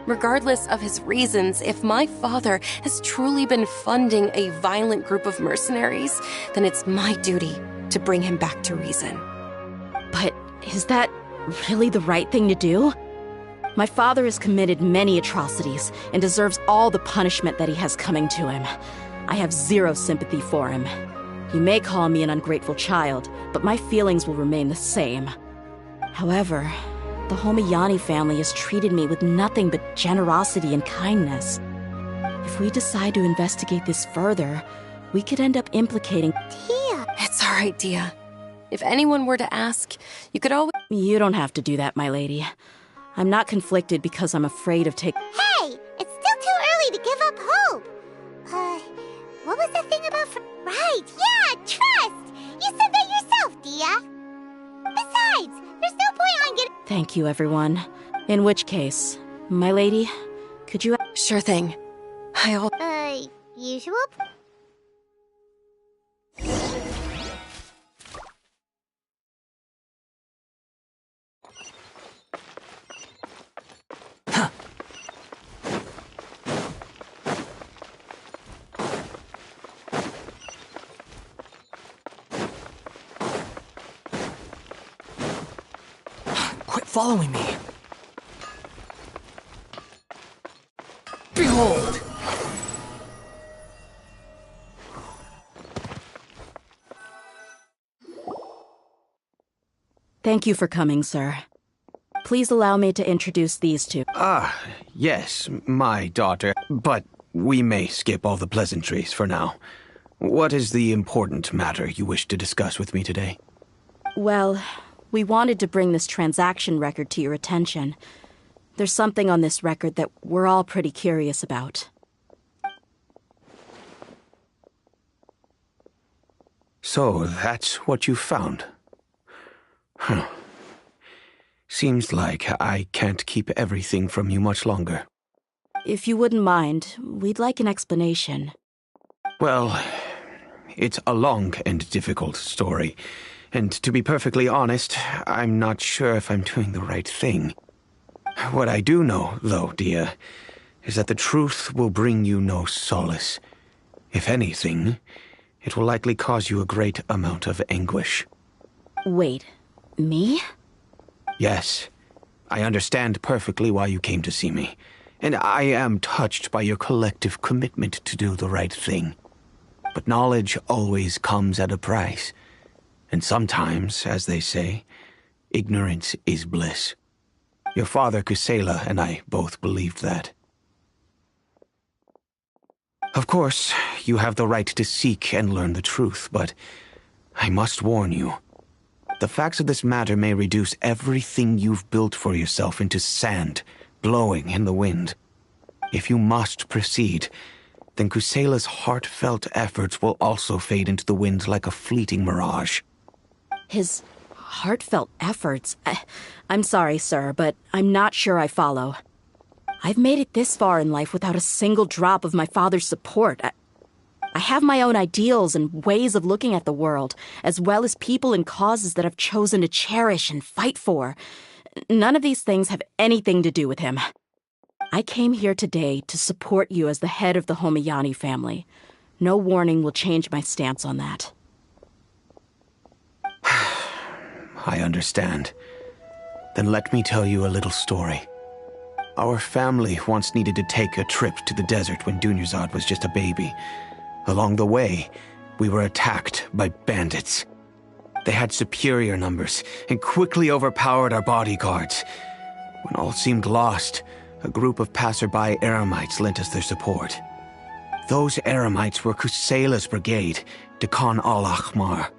Regardless of his reasons, if my father has truly been funding a violent group of mercenaries, then it's my duty to bring him back to reason. But is that really the right thing to do? My father has committed many atrocities and deserves all the punishment that he has coming to him. I have zero sympathy for him. You may call me an ungrateful child, but my feelings will remain the same. However, the Homayani family has treated me with nothing but generosity and kindness. If we decide to investigate this further, we could end up implicating— Tia! It's all right, Dia. If anyone were to ask, you could always— You don't have to do that, my lady. I'm not conflicted because I'm afraid of taking— Hey! It's still too early to give up hope! What was the thing about— Right, yeah, trust! You said that yourself, Dia! Besides, there's no point on getting— Thank you, everyone. In which case, my lady, could you— Sure thing. Usual? Quit following me. Behold! Thank you for coming, sir. Please allow me to introduce these two. Yes, my daughter. But we may skip all the pleasantries for now. What is the important matter you wish to discuss with me today? Well, we wanted to bring this transaction record to your attention. There's something on this record that we're all pretty curious about. So, that's what you found? Huh. Seems like I can't keep everything from you much longer. If you wouldn't mind, we'd like an explanation. Well, it's a long and difficult story. And to be perfectly honest, I'm not sure if I'm doing the right thing. What I do know, though, Dia, is that the truth will bring you no solace. If anything, it will likely cause you a great amount of anguish. Wait, me? Yes, I understand perfectly why you came to see me, and I am touched by your collective commitment to do the right thing. But knowledge always comes at a price, and sometimes, as they say, ignorance is bliss. Your father, Kusela, and I both believed that. Of course, you have the right to seek and learn the truth, but I must warn you. The facts of this matter may reduce everything you've built for yourself into sand, blowing in the wind. If you must proceed, then Kusela's heartfelt efforts will also fade into the wind like a fleeting mirage. His heartfelt efforts? I'm sorry, sir, but I'm not sure I follow. I've made it this far in life without a single drop of my father's support. I have my own ideals and ways of looking at the world, as well as people and causes that I've chosen to cherish and fight for. None of these things have anything to do with him. I came here today to support you as the head of the Homayani family. No warning will change my stance on that. I understand. Then let me tell you a little story. Our family once needed to take a trip to the desert when Dunyarzad was just a baby. Along the way, we were attacked by bandits. They had superior numbers and quickly overpowered our bodyguards. When all seemed lost, a group of passerby Eremites lent us their support. Those Eremites were Kusela's brigade, Dakan al-Ahmar.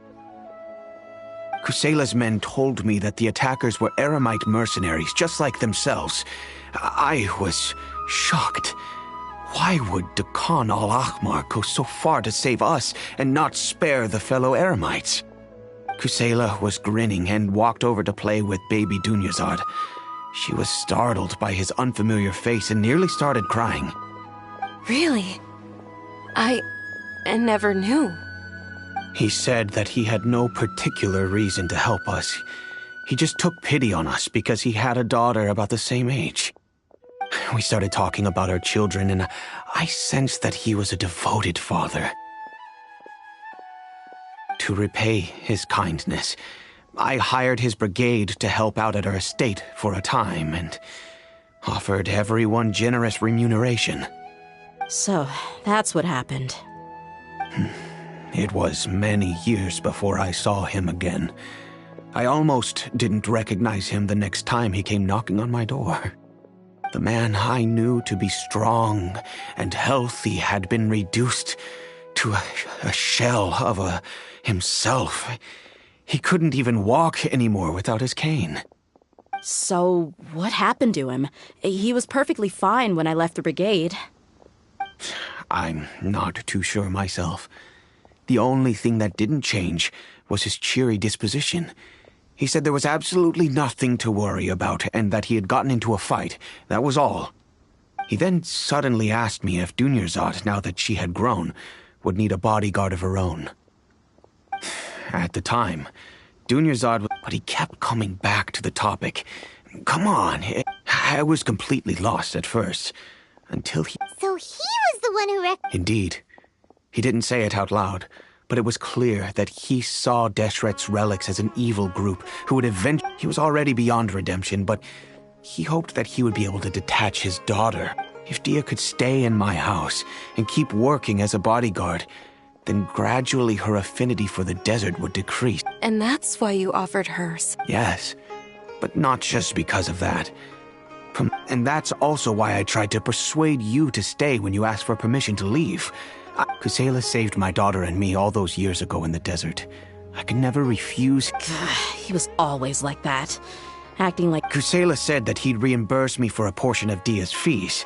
Kusela's men told me that the attackers were Eremite mercenaries, just like themselves. I was shocked. Why would Dakan al-Ahmar go so far to save us and not spare the fellow Eremites? Kusela was grinning and walked over to play with baby Dunyazad. She was startled by his unfamiliar face and nearly started crying. Really? I never knew. He said that he had no particular reason to help us. He just took pity on us because he had a daughter about the same age. We started talking about our children, and I sensed that he was a devoted father. To repay his kindness, I hired his brigade to help out at our estate for a time and offered everyone generous remuneration. So, that's what happened. It was many years before I saw him again. I almost didn't recognize him the next time he came knocking on my door. The man I knew to be strong and healthy had been reduced to a shell of himself. He couldn't even walk anymore without his cane. So, what happened to him? He was perfectly fine when I left the brigade. I'm not too sure myself. The only thing that didn't change was his cheery disposition. He said there was absolutely nothing to worry about and that he had gotten into a fight. That was all. He then suddenly asked me if Dunyazad, now that she had grown, would need a bodyguard of her own. At the time, Dunyazad, but he kept coming back to the topic. Come on, I was completely lost at first, until he... So he was the one who Indeed. He didn't say it out loud, but it was clear that he saw Deshret's relics as an evil group who would eventually... He was already beyond redemption, but he hoped that he would be able to detach his daughter. If Dia could stay in my house and keep working as a bodyguard, then gradually her affinity for the desert would decrease. And that's why you offered hers. Yes, but not just because of that. And that's also why I tried to persuade you to stay when you asked for permission to leave. Kusela saved my daughter and me all those years ago in the desert. I could never refuse. He was always like that, acting like... Kusela said that he'd reimburse me for a portion of Dia's fees.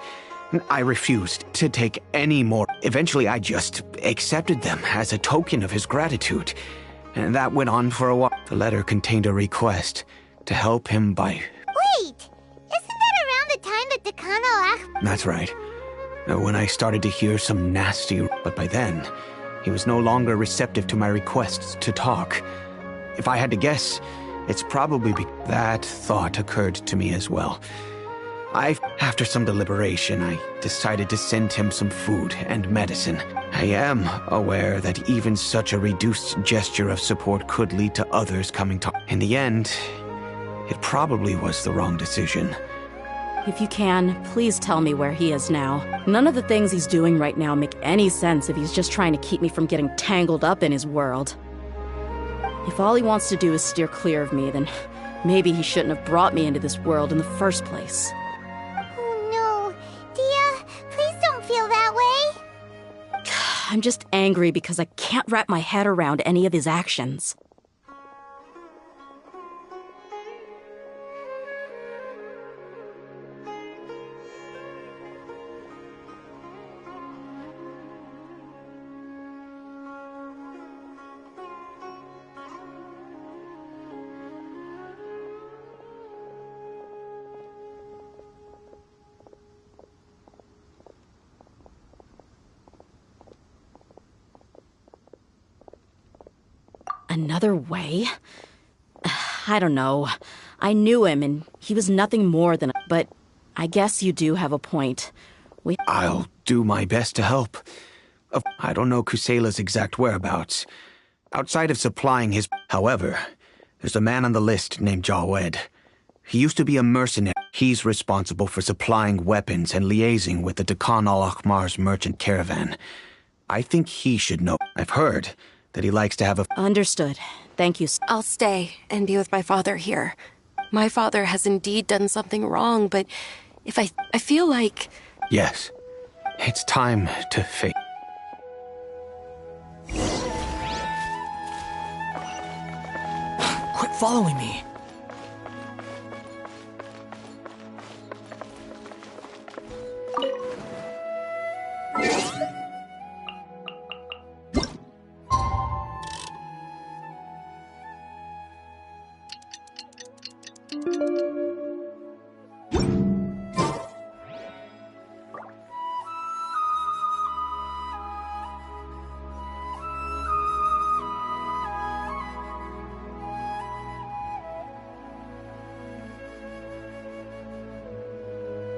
I refused to take any more. Eventually, I just accepted them as a token of his gratitude. And that went on for a while. The letter contained a request to help him by... Wait! Isn't that around the time that Dakan al-Ahmar... That's right. When I started to hear some nasty... But by then, he was no longer receptive to my requests to talk. If I had to guess, it's probably that thought occurred to me as well. After some deliberation, I decided to send him some food and medicine. I am aware that even such a reduced gesture of support could lead to others coming to... In the end, it probably was the wrong decision. If you can, please tell me where he is now. None of the things he's doing right now make any sense if he's just trying to keep me from getting tangled up in his world. If all he wants to do is steer clear of me, then maybe he shouldn't have brought me into this world in the first place. Oh no. Dia, please don't feel that way. I'm just angry because I can't wrap my head around any of his actions. Another way? I don't know. I knew him, and he was nothing more than... But I guess you do have a point. I'll do my best to help. I don't know Kusela's exact whereabouts. Outside of supplying his... However, there's a man on the list named Jawed. He used to be a mercenary. He's responsible for supplying weapons and liaising with the Dakan al-Ahmar's merchant caravan. I think he should know. I've heard that he likes to have a... Understood. Thank you. I'll stay and be with my father here. My father has indeed done something wrong, but if I feel like... Yes. It's time to face... following me.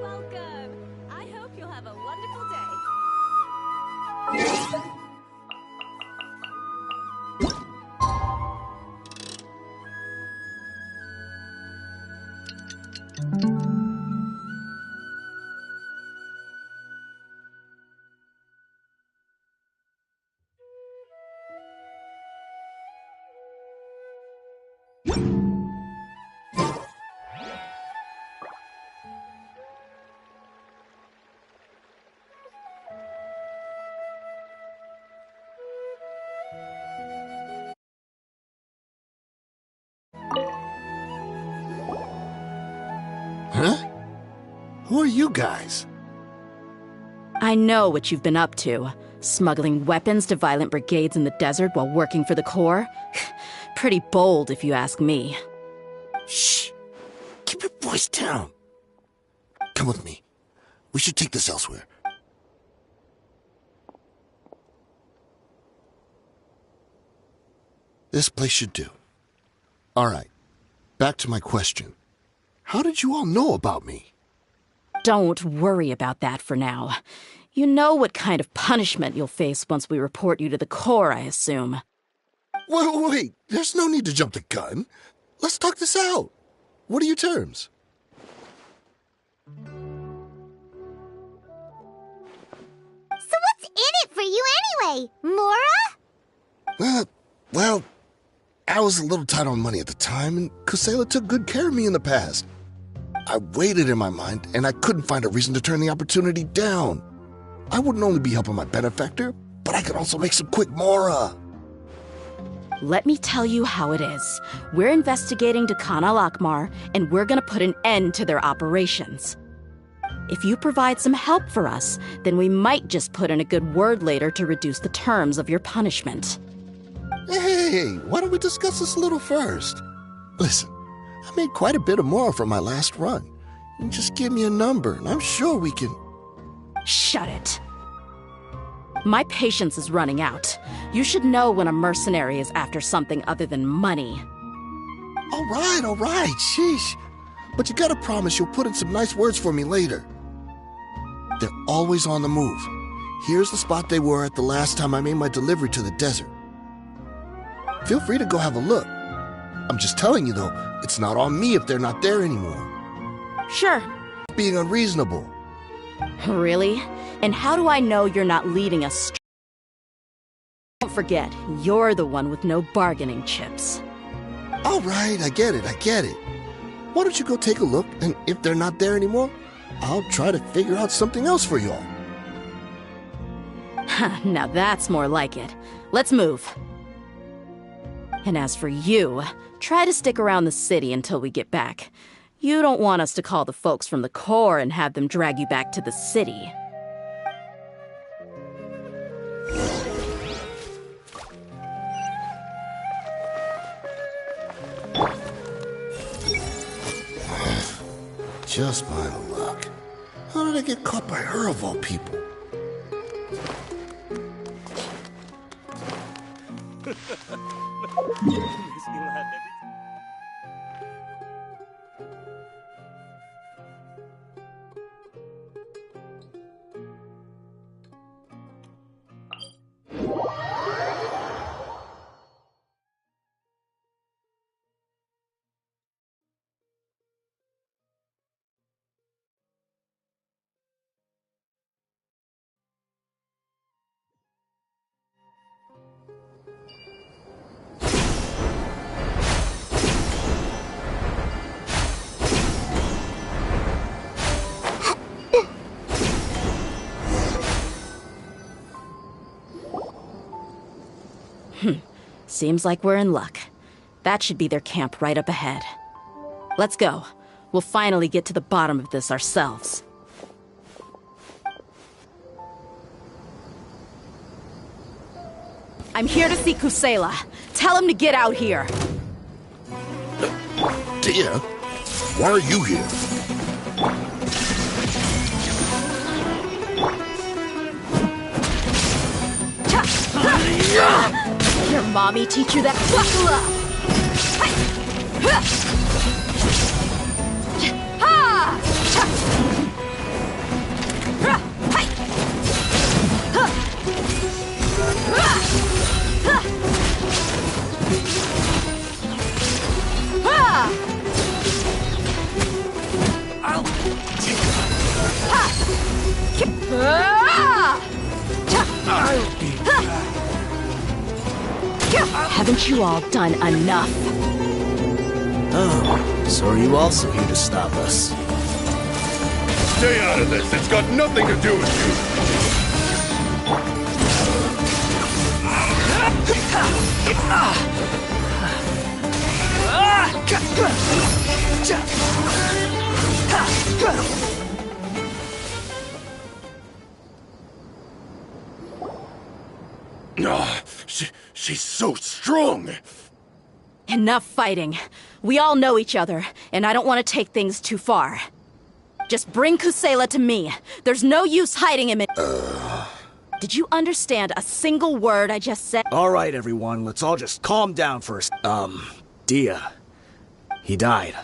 Welcome. I hope you'll have a wonderful day. Huh? Who are you guys? I know what you've been up to. Smuggling weapons to violent brigades in the desert while working for the Corps? Pretty bold, if you ask me. Shh! Keep your voice down. Come with me. We should take this elsewhere. This place should do. Alright, back to my question. How did you all know about me? Don't worry about that for now. You know what kind of punishment you'll face once we report you to the Corps, I assume. Wait, there's no need to jump the gun. Let's talk this out. What are your terms? So what's in it for you anyway, Mora? Well, I was a little tight on money at the time, and Kusela took good care of me in the past. I weighed it in my mind, and I couldn't find a reason to turn the opportunity down. I wouldn't only be helping my benefactor, but I could also make some quick mora. Let me tell you how it is. We're investigating Khan al-Akmar, and we're gonna put an end to their operations. If you provide some help for us, then we might just put in a good word later to reduce the terms of your punishment. Hey, why don't we discuss this a little first? Listen, I made quite a bit of more from my last run. You just give me a number, and I'm sure we can... Shut it. My patience is running out. You should know when a mercenary is after something other than money. All right, sheesh. But you gotta promise you'll put in some nice words for me later. They're always on the move. Here's the spot they were at the last time I made my delivery to the desert. Feel free to go have a look. I'm just telling you, though, it's not on me if they're not there anymore. Sure. Being unreasonable. Really? And how do I know you're not leading us? Don't forget, you're the one with no bargaining chips. All right, I get it. Why don't you go take a look, and if they're not there anymore, I'll try to figure out something else for y'all. Now that's more like it. Let's move. And as for you, try to stick around the city until we get back. You don't want us to call the folks from the Corps and have them drag you back to the city. Just my luck. How did I get caught by her of all people? Seems like we're in luck. That should be their camp right up ahead. Let's go. We'll finally get to the bottom of this ourselves. I'm here to see Kusela. Tell him to get out here. Dear, why are you here? Your mommy teach you that? Buckle up! I'll take I'll be back. Haven't you all done enough? Oh, so are you also here to stop us? Stay out of this. It's got nothing to do with you. She's so strong. Enough fighting. We all know each other, and I don't want to take things too far. Just bring Kusela to me. There's no use hiding him in— Did you understand a single word I just said? All right, everyone, let's all just calm down first. Dia. He died.